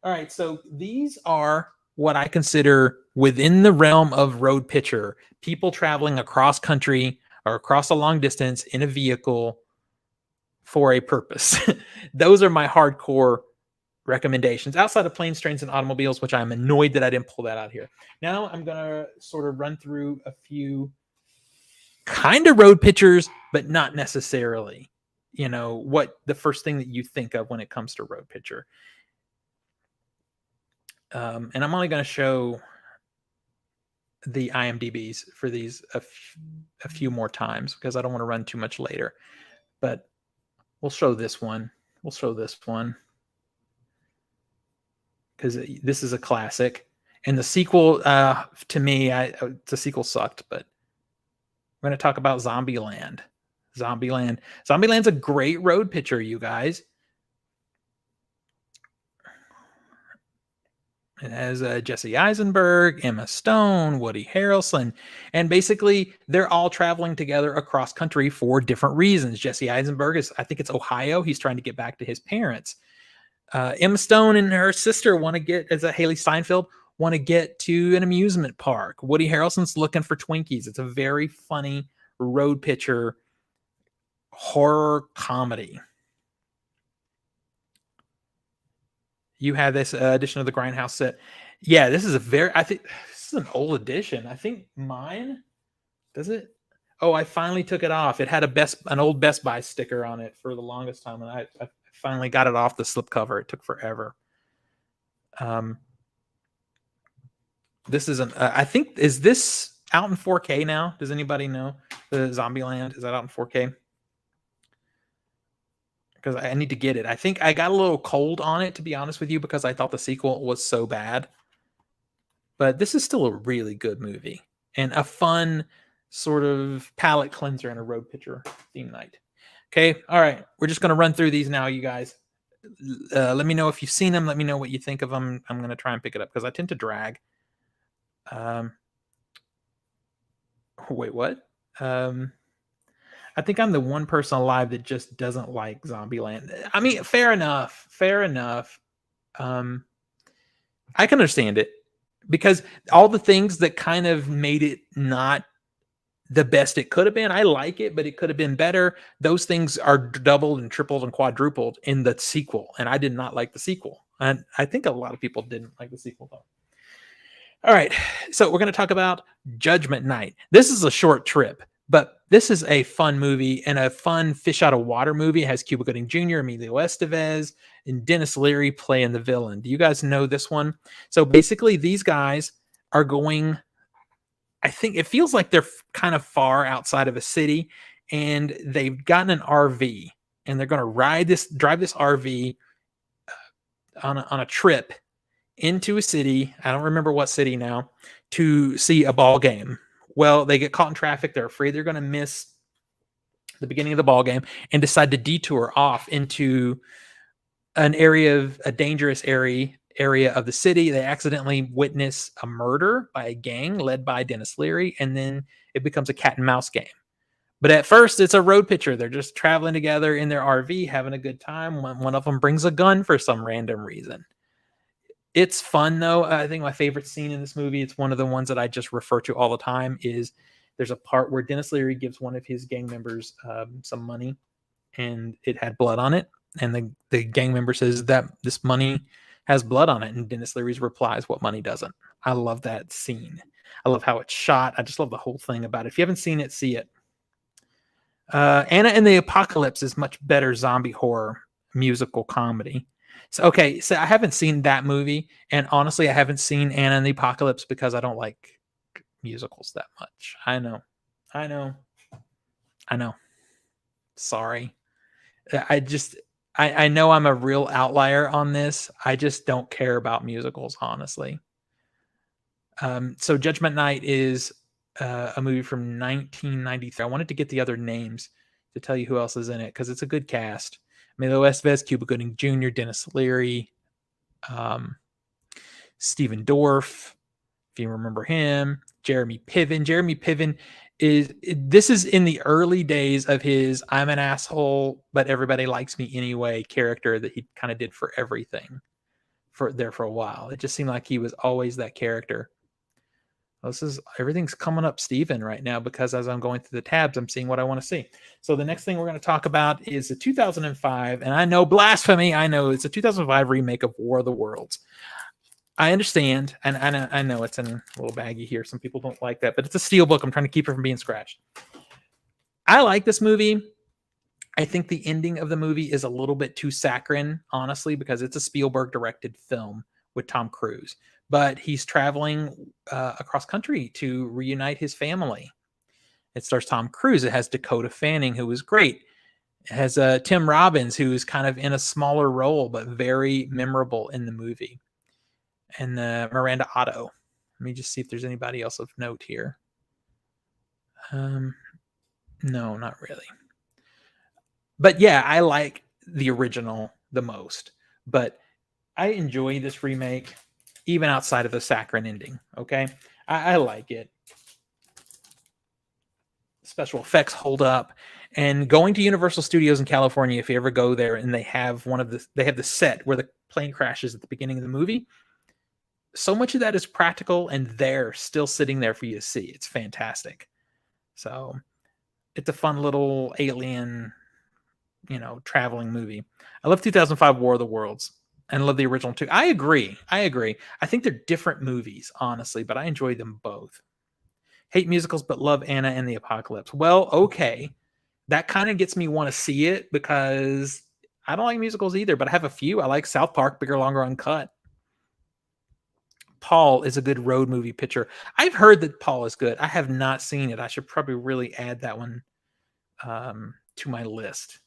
All right, so these are what I consider within the realm of road picture, people traveling across country or across a long distance in a vehicle for a purpose. Those are my hardcore recommendations outside of planes, trains, and automobiles, which I'm annoyed that I didn't pull that out here. Now I'm going to sort of run through a few kind of road pictures, but not necessarily, what the first thing that you think of when it comes to road picture. And I'm only going to show the IMDb's for these a few more times, because I don't want to run too much later. But we'll show this one. Because this is a classic. And the sequel, to me, the sequel sucked, but we're going to talk about Zombieland. Zombieland's a great road picture, you guys. It has Jesse Eisenberg, Emma Stone, Woody Harrelson, and basically they're all traveling together across country for different reasons. Jesse Eisenberg I think it's Ohio. He's trying to get back to his parents. Emma Stone and her sister Haley Steinfeld, want to get to an amusement park. Woody Harrelson's looking for Twinkies. It's a very funny road picture horror comedy. You have this edition of the Grindhouse set. Yeah, this is I think this is an old edition. I think mine, does it? Oh, I finally took it off. It had an old Best Buy sticker on it for the longest time, and I finally got it off the slipcover. It took forever. This isn't. I think, is this out in 4K now? Does anybody know? The Zombieland, is that out in 4K? Because I need to get it. I think I got a little cold on it, to be honest with you, because I thought the sequel was so bad. But this is still a really good movie and a fun sort of palate cleanser and a road picture theme night. Okay, all right. We're just going to run through these now, you guys. Let me know if you've seen them. Let me know what you think of them. I'm going to try and pick it up because I tend to drag. Wait, what? I think I'm the one person alive that just doesn't like Zombieland. I mean, fair enough. I can understand it, because all the things that kind of made it not the best it could have been, I like it, but it could have been better. Those things are doubled and tripled and quadrupled in the sequel, and I did not like the sequel. And I think a lot of people didn't like the sequel, though. All right, so we're going to talk about Judgment Night. This is a short trip, but this is a fun movie and a fun fish out of water movie. It has Cuba Gooding Jr., Emilio Estevez, and Dennis Leary playing the villain. Do you guys know this one? So basically, these guys are going, I think it feels like they're kind of far outside of a city, and they've gotten an RV, and they're going to drive this RV on a trip into a city. I don't remember what city now, to see a ball game. Well, they get caught in traffic. They're afraid they're going to miss the beginning of the ball game and decide to detour off into a dangerous area of the city. They accidentally witness a murder by a gang led by Dennis Leary, and then it becomes a cat and mouse game. But at first, it's a road picture. They're just traveling together in their RV, having a good time. One of them brings a gun for some random reason. It's fun, though. I think my favorite scene in this movie, it's one of the ones that I just refer to all the time, is there's a part where Dennis Leary gives one of his gang members some money, and it had blood on it. And the gang member says that this money has blood on it. And Dennis Leary's replies, "What money doesn't?" I love that scene. I love how it's shot. I just love the whole thing about it. If you haven't seen it, see it. Anna and the Apocalypse is much better zombie horror musical comedy. So I haven't seen that movie, and honestly, I haven't seen Anna and the Apocalypse because I don't like musicals that much. I know. Sorry. I know I'm a real outlier on this. I just don't care about musicals, honestly. So Judgment Night is a movie from 1993. I wanted to get the other names to tell you who else is in it because it's a good cast. Emilio Estevez, Cuba Gooding Jr., Dennis Leary, Stephen Dorff, if you remember him, Jeremy Piven. Jeremy Piven this is in the early days of his I'm an asshole, but everybody likes me anyway character that he kind of did for everything for a while. It just seemed like he was always that character. Everything's coming up Steven right now because as I'm going through the tabs, I'm seeing what I want to see. So the next thing we're going to talk about is the 2005, and I know blasphemy. I know it's a 2005 remake of War of the Worlds. I understand, and I know it's in a little baggie here. Some people don't like that, but it's a steelbook. I'm trying to keep it from being scratched. I like this movie. I think the ending of the movie is a little bit too saccharine, honestly, because it's a Spielberg-directed film with Tom Cruise. But he's traveling across country to reunite his family. It stars Tom Cruise. It has Dakota Fanning, who was great. It has Tim Robbins, who's kind of in a smaller role, but very memorable in the movie. And Miranda Otto. Let me just see if there's anybody else of note here. No, not really. But yeah, I like the original the most. But I enjoy this remake, even outside of the saccharine ending. Okay, I like it. Special effects hold up. And going to Universal Studios in California, if you ever go there, and they have they have the set where the plane crashes at the beginning of the movie. So much of that is practical, and they're still sitting there for you to see. It's fantastic. So it's a fun little alien, traveling movie. I love 2005 War of the Worlds, and I love the original too. I agree. I think they're different movies, honestly, but I enjoy them both. Hate musicals, but love Anna and the Apocalypse. Well, okay. That kind of gets me want to see it because I don't like musicals either, but I have a few. I like South Park, Bigger, Longer, Uncut. Paul is a good road movie picture. I've heard that Paul is good. I have not seen it. I should probably really add that one to my list.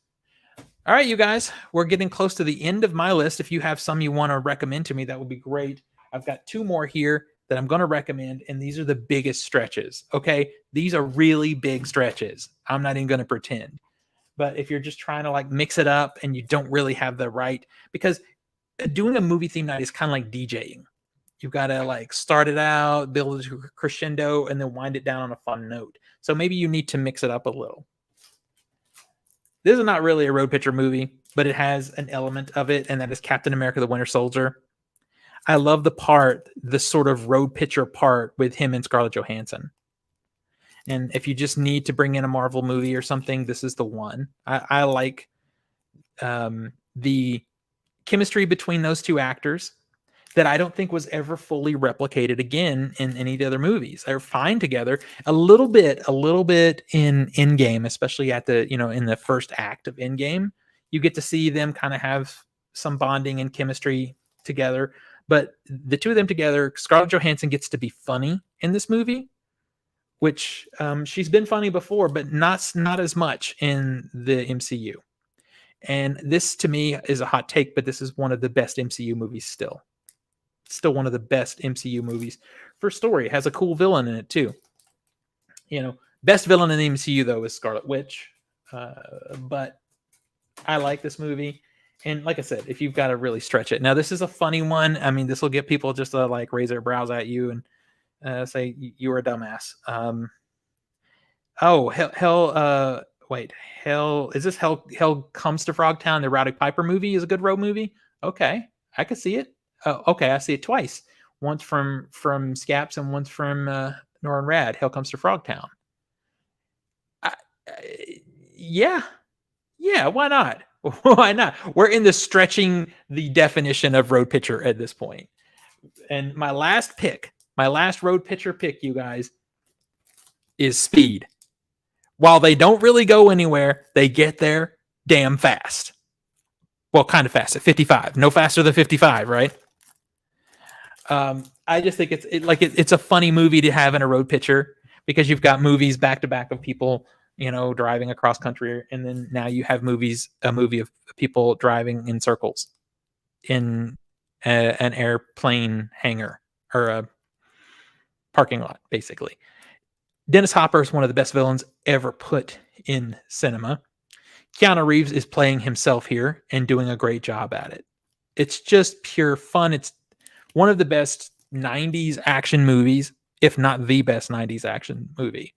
All right, you guys, we're getting close to the end of my list. If you have some you want to recommend to me, that would be great. I've got two more here that I'm going to recommend, and these are the biggest stretches. Okay, these are really big stretches. I'm not even going to pretend. But if you're just trying to mix it up and you don't really have the right, because doing a movie theme night is kind of like DJing. You've got to start it out, build it to a crescendo, and then wind it down on a fun note. So maybe you need to mix it up a little. This is not really a road picture movie, but it has an element of it, and that is Captain America: The Winter Soldier. I love the sort of road picture part with him and Scarlett Johansson. And if you just need to bring in a Marvel movie or something, this is the one. I like the chemistry between those two actors that I don't think was ever fully replicated again in any of the other movies. They're fine together a little bit in Endgame, especially at in the first act of Endgame. You get to see them kind of have some bonding and chemistry together. But the two of them together, Scarlett Johansson gets to be funny in this movie, which she's been funny before, but not as much in the MCU. And this, to me, is a hot take, but this is one of the best MCU movies still. Still one of the best MCU movies for story. It has a cool villain in it, too. Best villain in the MCU, though, is Scarlet Witch. But I like this movie. And like I said, if you've got to really stretch it. Now, this is a funny one. I mean, this will get people just to raise their brows at you and say you were a dumbass. Is this Hell Comes to Frogtown? The Rowdy Piper movie is a good road movie. Okay, I could see it. Okay, I see it twice. Once from Scaps and once from Nora and Rad. Hell Comes to Frogtown. Yeah, why not? Why not? We're in the stretching the definition of road picture at this point. And my last road picture pick, you guys, is Speed. While they don't really go anywhere, they get there damn fast. Well, kind of fast at 55. No faster than 55, right? I just think it's a funny movie to have in a road picture because you've got movies back to back of people driving across country, and then now you have a movie of people driving in circles in an airplane hangar or a parking lot, basically. Dennis Hopper is one of the best villains ever put in cinema. Keanu Reeves is playing himself here and doing a great job at it. It's just pure fun. It's one of the best 90s action movies, if not the best 90s action movie.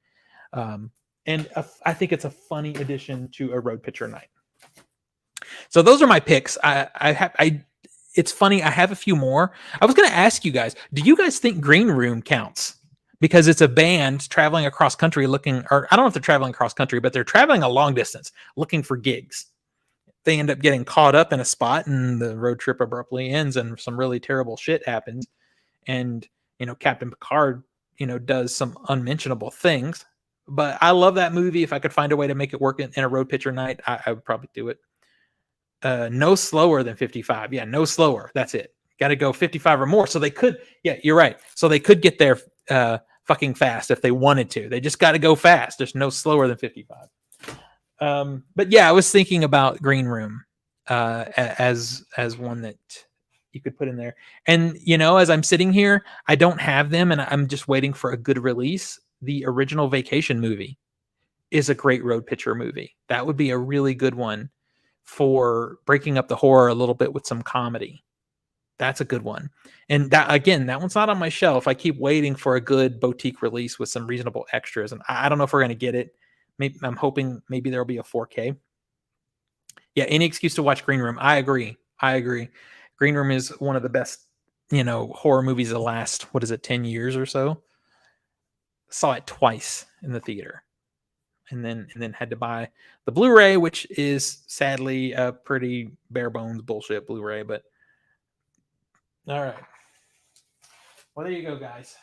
I think it's a funny addition to a road picture night. So those are my picks. It's funny. I have a few more. I was going to ask you guys, do you guys think Green Room counts? Because it's a band traveling across country looking, or I don't know if they're traveling across country, but they're traveling a long distance looking for gigs. They end up getting caught up in a spot and the road trip abruptly ends and some really terrible shit happens. And, Captain Picard, does some unmentionable things. But I love that movie. If I could find a way to make it work in a road picture night, I would probably do it. No slower than 55. Yeah, no slower. That's it. Got to go 55 or more. So they could, yeah, you're right. So they could get there fucking fast if they wanted to. They just got to go fast. There's no slower than 55. But yeah, I was thinking about Green Room as one that you could put in there. And, as I'm sitting here, I don't have them and I'm just waiting for a good release. The original Vacation movie is a great road picture movie. That would be a really good one for breaking up the horror a little bit with some comedy. That's a good one. And that one's not on my shelf. I keep waiting for a good boutique release with some reasonable extras. And I don't know if we're going to get it. Maybe I'm hoping maybe there'll be a 4K. Yeah, any excuse to watch Green Room. I agree. Green Room is one of the best, horror movies of the last, 10 years or so. Saw it twice in the theater. And then had to buy the Blu-ray, which is sadly a pretty bare bones bullshit Blu-ray, but all right. Well, there you go, guys.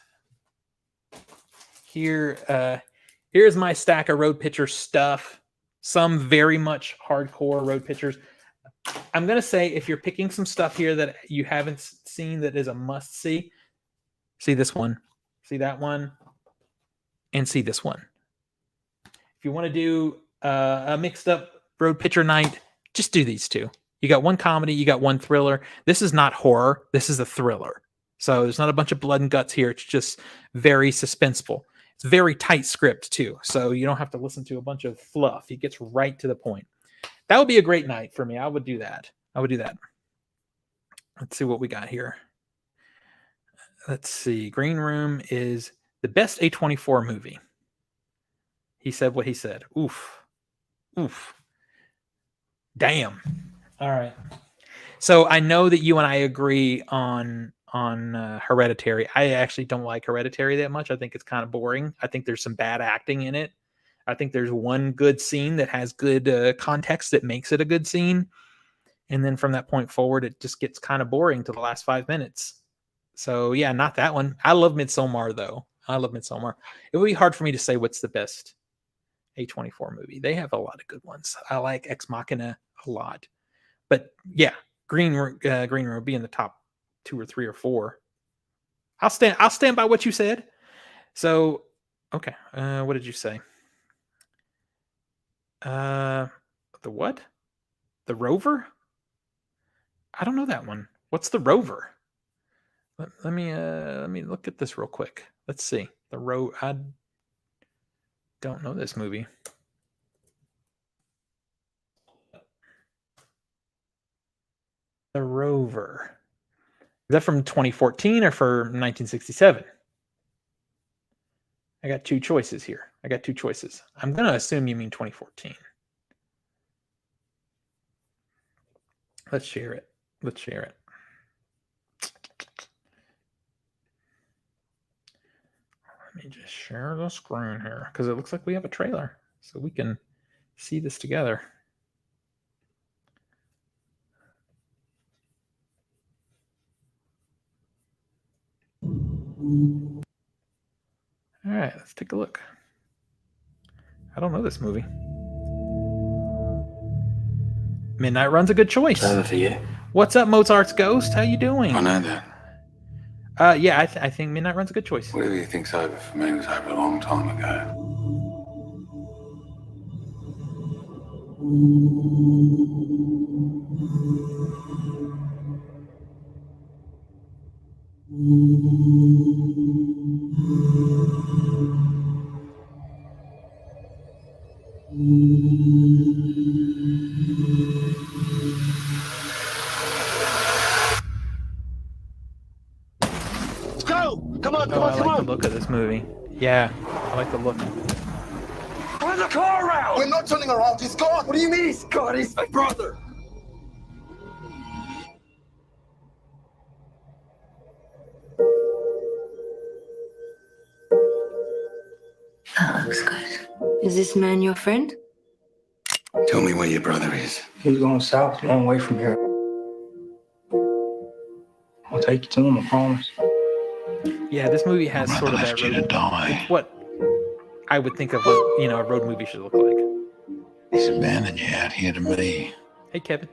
Here's my stack of road picture stuff. Some very much hardcore road pictures. I'm going to say if you're picking some stuff here that you haven't seen that is a must-see, see this one, see that one, and see this one. If you want to do a mixed-up road picture night, just do these two. You got one comedy, you got one thriller. This is not horror. This is a thriller. So there's not a bunch of blood and guts here. It's just very suspenseful. It's very tight script too. So you don't have to listen to a bunch of fluff. He gets right to the point. That would be a great night for me. I would do that. Let's see what we got here. Let's see. Green Room is the best A24 movie. He said what he said. Oof. Damn. All right. So I know that you and I agree on Hereditary. I actually don't like Hereditary that much. I think it's kind of boring. I think there's some bad acting in it. I think there's one good scene that has good context that makes it a good scene. And then from that point forward, it just gets kind of boring to the last 5 minutes. So yeah, not that one. I love Midsommar though. It would be hard for me to say what's the best A24 movie. They have a lot of good ones. I like Ex Machina a lot. But yeah, Green Room would be in the top 2 or 3 or 4. I'll stand by what you said. So, okay. What did you say? The what? The Rover? I don't know that one. What's The Rover? Let me look at this real quick. Let's see. I don't know this movie. The Rover. Is that from 2014 or for 1967? I got two choices here. I'm going to assume you mean 2014. Let's share it. Let me just share the screen here because it looks like we have a trailer so we can see this together. All right, let's take a look. I don't know this movie. Midnight Run's a good choice. For you. What's up, Mozart's Ghost? How you doing? I know that. Yeah, I think Midnight Run's a good choice. Whatever you think's over for me was over a long time ago. Oh, I like the look of this movie. Yeah, I like the look. Turn the car around! We're not turning around, he's gone! What do you mean he's gone? He's my brother! That looks good. Is this man your friend? Tell me where your brother is. He's going south, a long way from here. I'll take you to him, I promise. Yeah, this movie has My sort of brother that left you to die. It's what I would think of what, a road movie should look like. He's abandoned you out here to me. Hey, Kevin.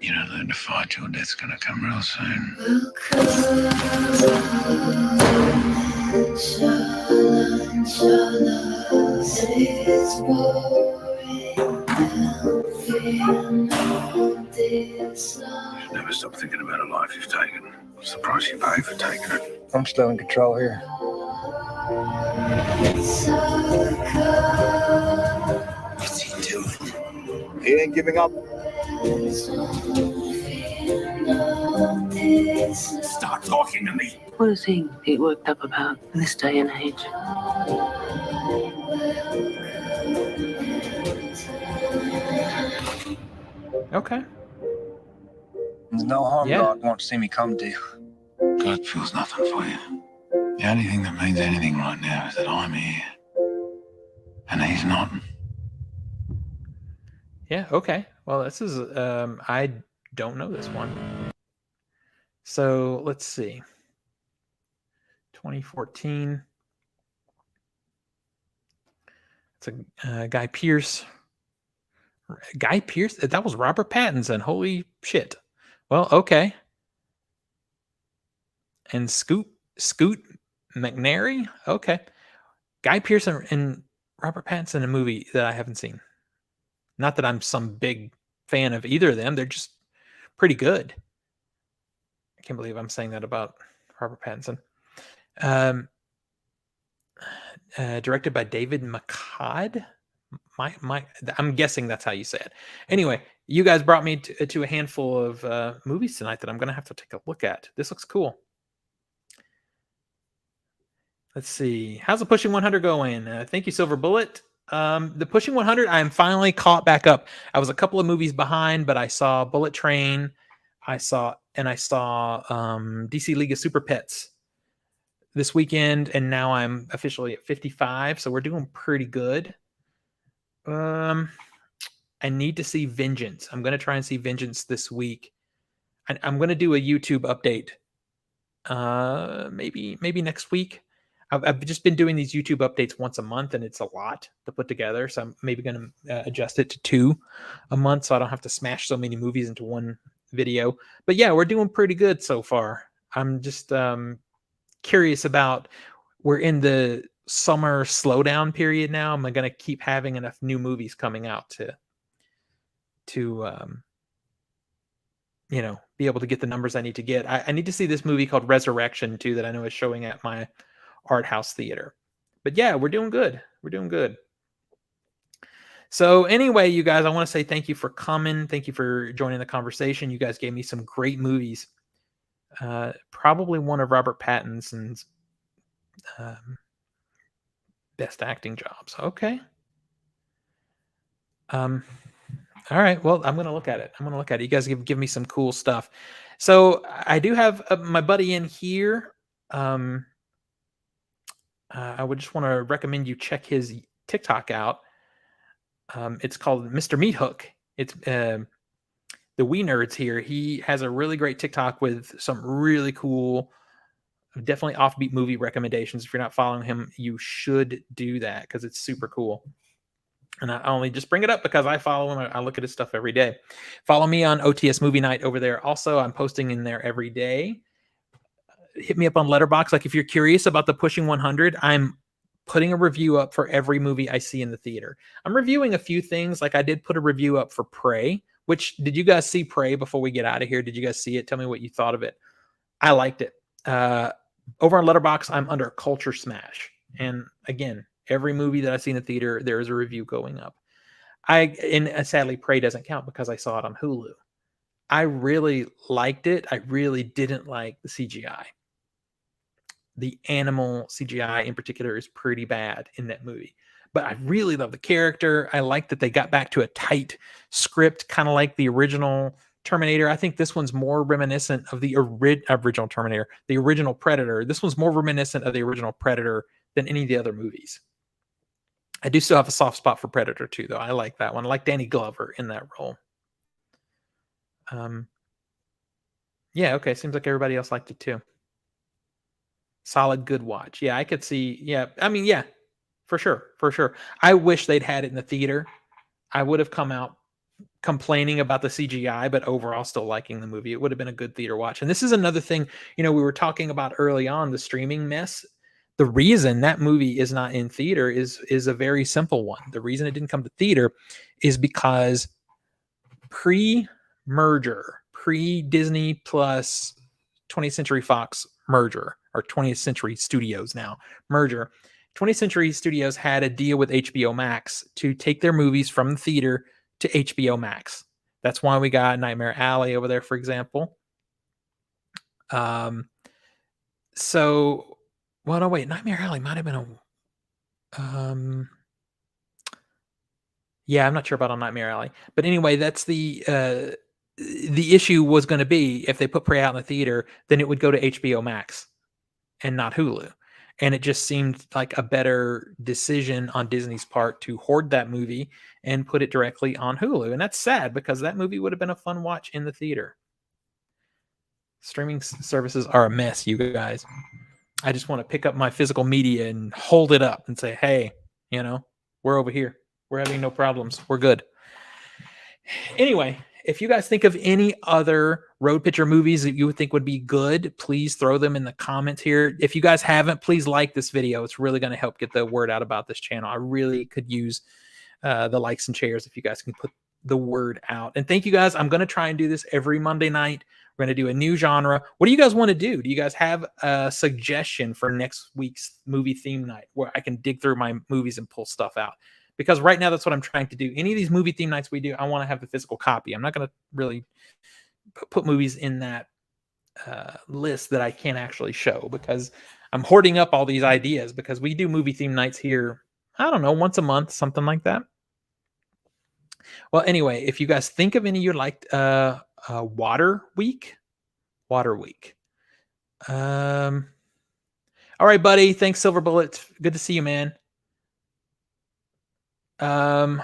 You don't learn to fight, your death's gonna come real soon. You never stop thinking about a life you've taken. What's the price you pay for taking it? I'm still in control here. What's he doing? He ain't giving up. Start talking to me. What does he get worked up about in this day and age? Okay. There's no harm Yeah. God won't see me come to you. God feels nothing for you. The only thing that means anything right now is that I'm here. And he's not. Yeah, okay. Well, this is I don't know this one. So, let's see. 2014. It's a Guy Pearce. Guy Pearce? That was Robert Pattinson. Holy shit. Well, okay. And Scoot McNairy? Okay. Guy Pearce and Robert Pattinson in a movie that I haven't seen. Not that I'm some big fan of either of them. They're just pretty good. I can't believe I'm saying that about Robert Pattinson. Directed by David McCod. I'm guessing that's how you say it. Anyway, you guys brought me to a handful of movies tonight that I'm going to have to take a look at. This looks cool. Let's see. How's the Pushing 100 going? Thank you, Silver Bullet. The Pushing 100, I am finally caught back up. I was a couple of movies behind, but I saw Bullet Train. I saw DC League of Super Pets this weekend, and now I'm officially at 55, so we're doing pretty good. I need to see Vengeance. I'm going to try and see Vengeance this week. I'm going to do a YouTube update. Maybe next week. I've just been doing these YouTube updates once a month, and it's a lot to put together. So I'm maybe going to adjust it to 2 a month, so I don't have to smash so many movies into one video. But yeah, we're doing pretty good so far. I'm just curious about. We're in the summer slowdown period now. Am I going to keep having enough new movies coming out to be able to get the numbers I need to get? I need to see this movie called Resurrection too, that I know is showing at my art house theater. But yeah, we're doing good. We're doing good. So anyway, you guys, I want to say thank you for coming. Thank you for joining the conversation. You guys gave me some great movies. Probably one of Robert Pattinson's best acting jobs. Okay. All right. Well, I'm going to look at it. You guys give me some cool stuff. So I do have my buddy in here. I would just want to recommend you check his TikTok out. It's called Mr. Meat Hook. It's the Wee Nerds here. He has a really great TikTok with some really cool, definitely offbeat movie recommendations. If you're not following him, you should do that because it's super cool. And I only just bring it up because I follow him. I look at his stuff every day. Follow me on OTS Movie Night over there. Also, I'm posting in there every day. Hit me up on Letterboxd. Like if you're curious about the Pushing 100, I'm putting a review up for every movie I see in the theater. I'm reviewing a few things. Like I did put a review up for Prey, which did you guys see Prey before we get out of here? Did you guys see it? Tell me what you thought of it. I liked it. Over on Letterboxd, I'm under Culture Smash. And again, every movie that I see in the theater, there is a review going up. And sadly, Prey doesn't count because I saw it on Hulu. I really liked it. I really didn't like the CGI. The animal CGI in particular is pretty bad in that movie. But I really love the character. I like that they got back to a tight script, kind of like the original Terminator. I think this one's more reminiscent of the original Terminator, the original Predator. This one's more reminiscent of the original Predator than any of the other movies. I do still have a soft spot for Predator 2, though. I like that one. I like Danny Glover in that role. Yeah, okay. Seems like everybody else liked it too. Solid, good watch. Yeah, I could see. Yeah, I mean, yeah, for sure. For sure. I wish they'd had it in the theater. I would have come out complaining about the CGI, but overall still liking the movie. It would have been a good theater watch. And this is another thing, we were talking about early on, the streaming mess. The reason that movie is not in theater is a very simple one. The reason it didn't come to theater is because pre-merger, pre-Disney plus 20th Century Fox merger, or 20th Century Studios now merger, 20th Century Studios had a deal with HBO Max to take their movies from the theater to HBO Max. That's why we got Nightmare Alley over there, for example. Nightmare Alley might have been yeah, I'm not sure about on Nightmare Alley, but anyway, that's the issue was going to be if they put Prey out in the theater, then it would go to HBO Max and not Hulu. And it just seemed like a better decision on Disney's part to hoard that movie and put it directly on Hulu. And that's sad because that movie would have been a fun watch in the theater. Streaming services are a mess, you guys. I just want to pick up my physical media and hold it up and say, hey, we're over here. We're having no problems. We're good. Anyway, if you guys think of any other road picture movies that you would think would be good, please throw them in the comments here. If you guys haven't, please like this video. It's really going to help get the word out about this channel. I really could use the likes and shares if you guys can put the word out. And thank you guys. I'm going to try and do this every Monday night. We're going to do a new genre. What do you guys want to do? Do you guys have a suggestion for next week's movie theme night where I can dig through my movies and pull stuff out? Because right now, that's what I'm trying to do. Any of these movie theme nights we do, I want to have the physical copy. I'm not going to really put movies in that list that I can't actually show because I'm hoarding up all these ideas because we do movie theme nights here, I don't know, once a month, something like that. Well, anyway, if you guys think of any you liked, Water Week. All right, buddy. Thanks, Silver Bullet. Good to see you, man. So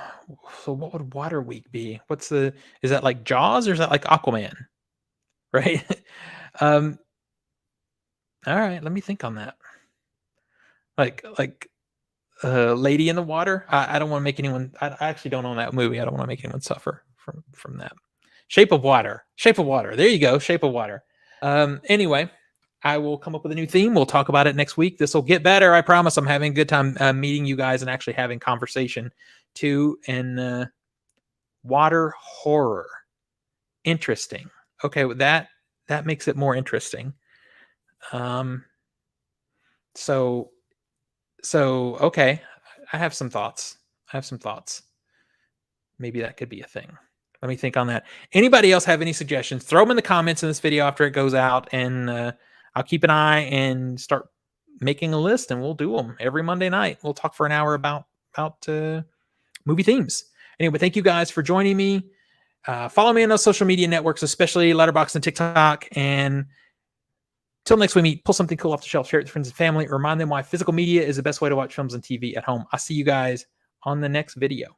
what would Water Week be? Is that like Jaws or is that like Aquaman? Right? All right, let me think on that. Like Lady in the Water. I don't want to make anyone. I actually don't own that movie. I don't want to make anyone suffer from that. Shape of Water. There you go. Shape of Water. Anyway, I will come up with a new theme. We'll talk about it next week. This will get better. I promise. I'm having a good time meeting you guys and actually having conversation too. And water horror. Interesting. Okay, well, that makes it more interesting. So okay. I have some thoughts. Maybe that could be a thing. Let me think on that. Anybody else have any suggestions? Throw them in the comments in this video after it goes out, and I'll keep an eye and start making a list, and we'll do them every Monday night. We'll talk for an hour about movie themes. Anyway, thank you guys for joining me. Follow me on those social media networks, especially Letterboxd and TikTok. And till next we meet, pull something cool off the shelf, share it with friends and family, remind them why physical media is the best way to watch films and TV at home. I'll see you guys on the next video.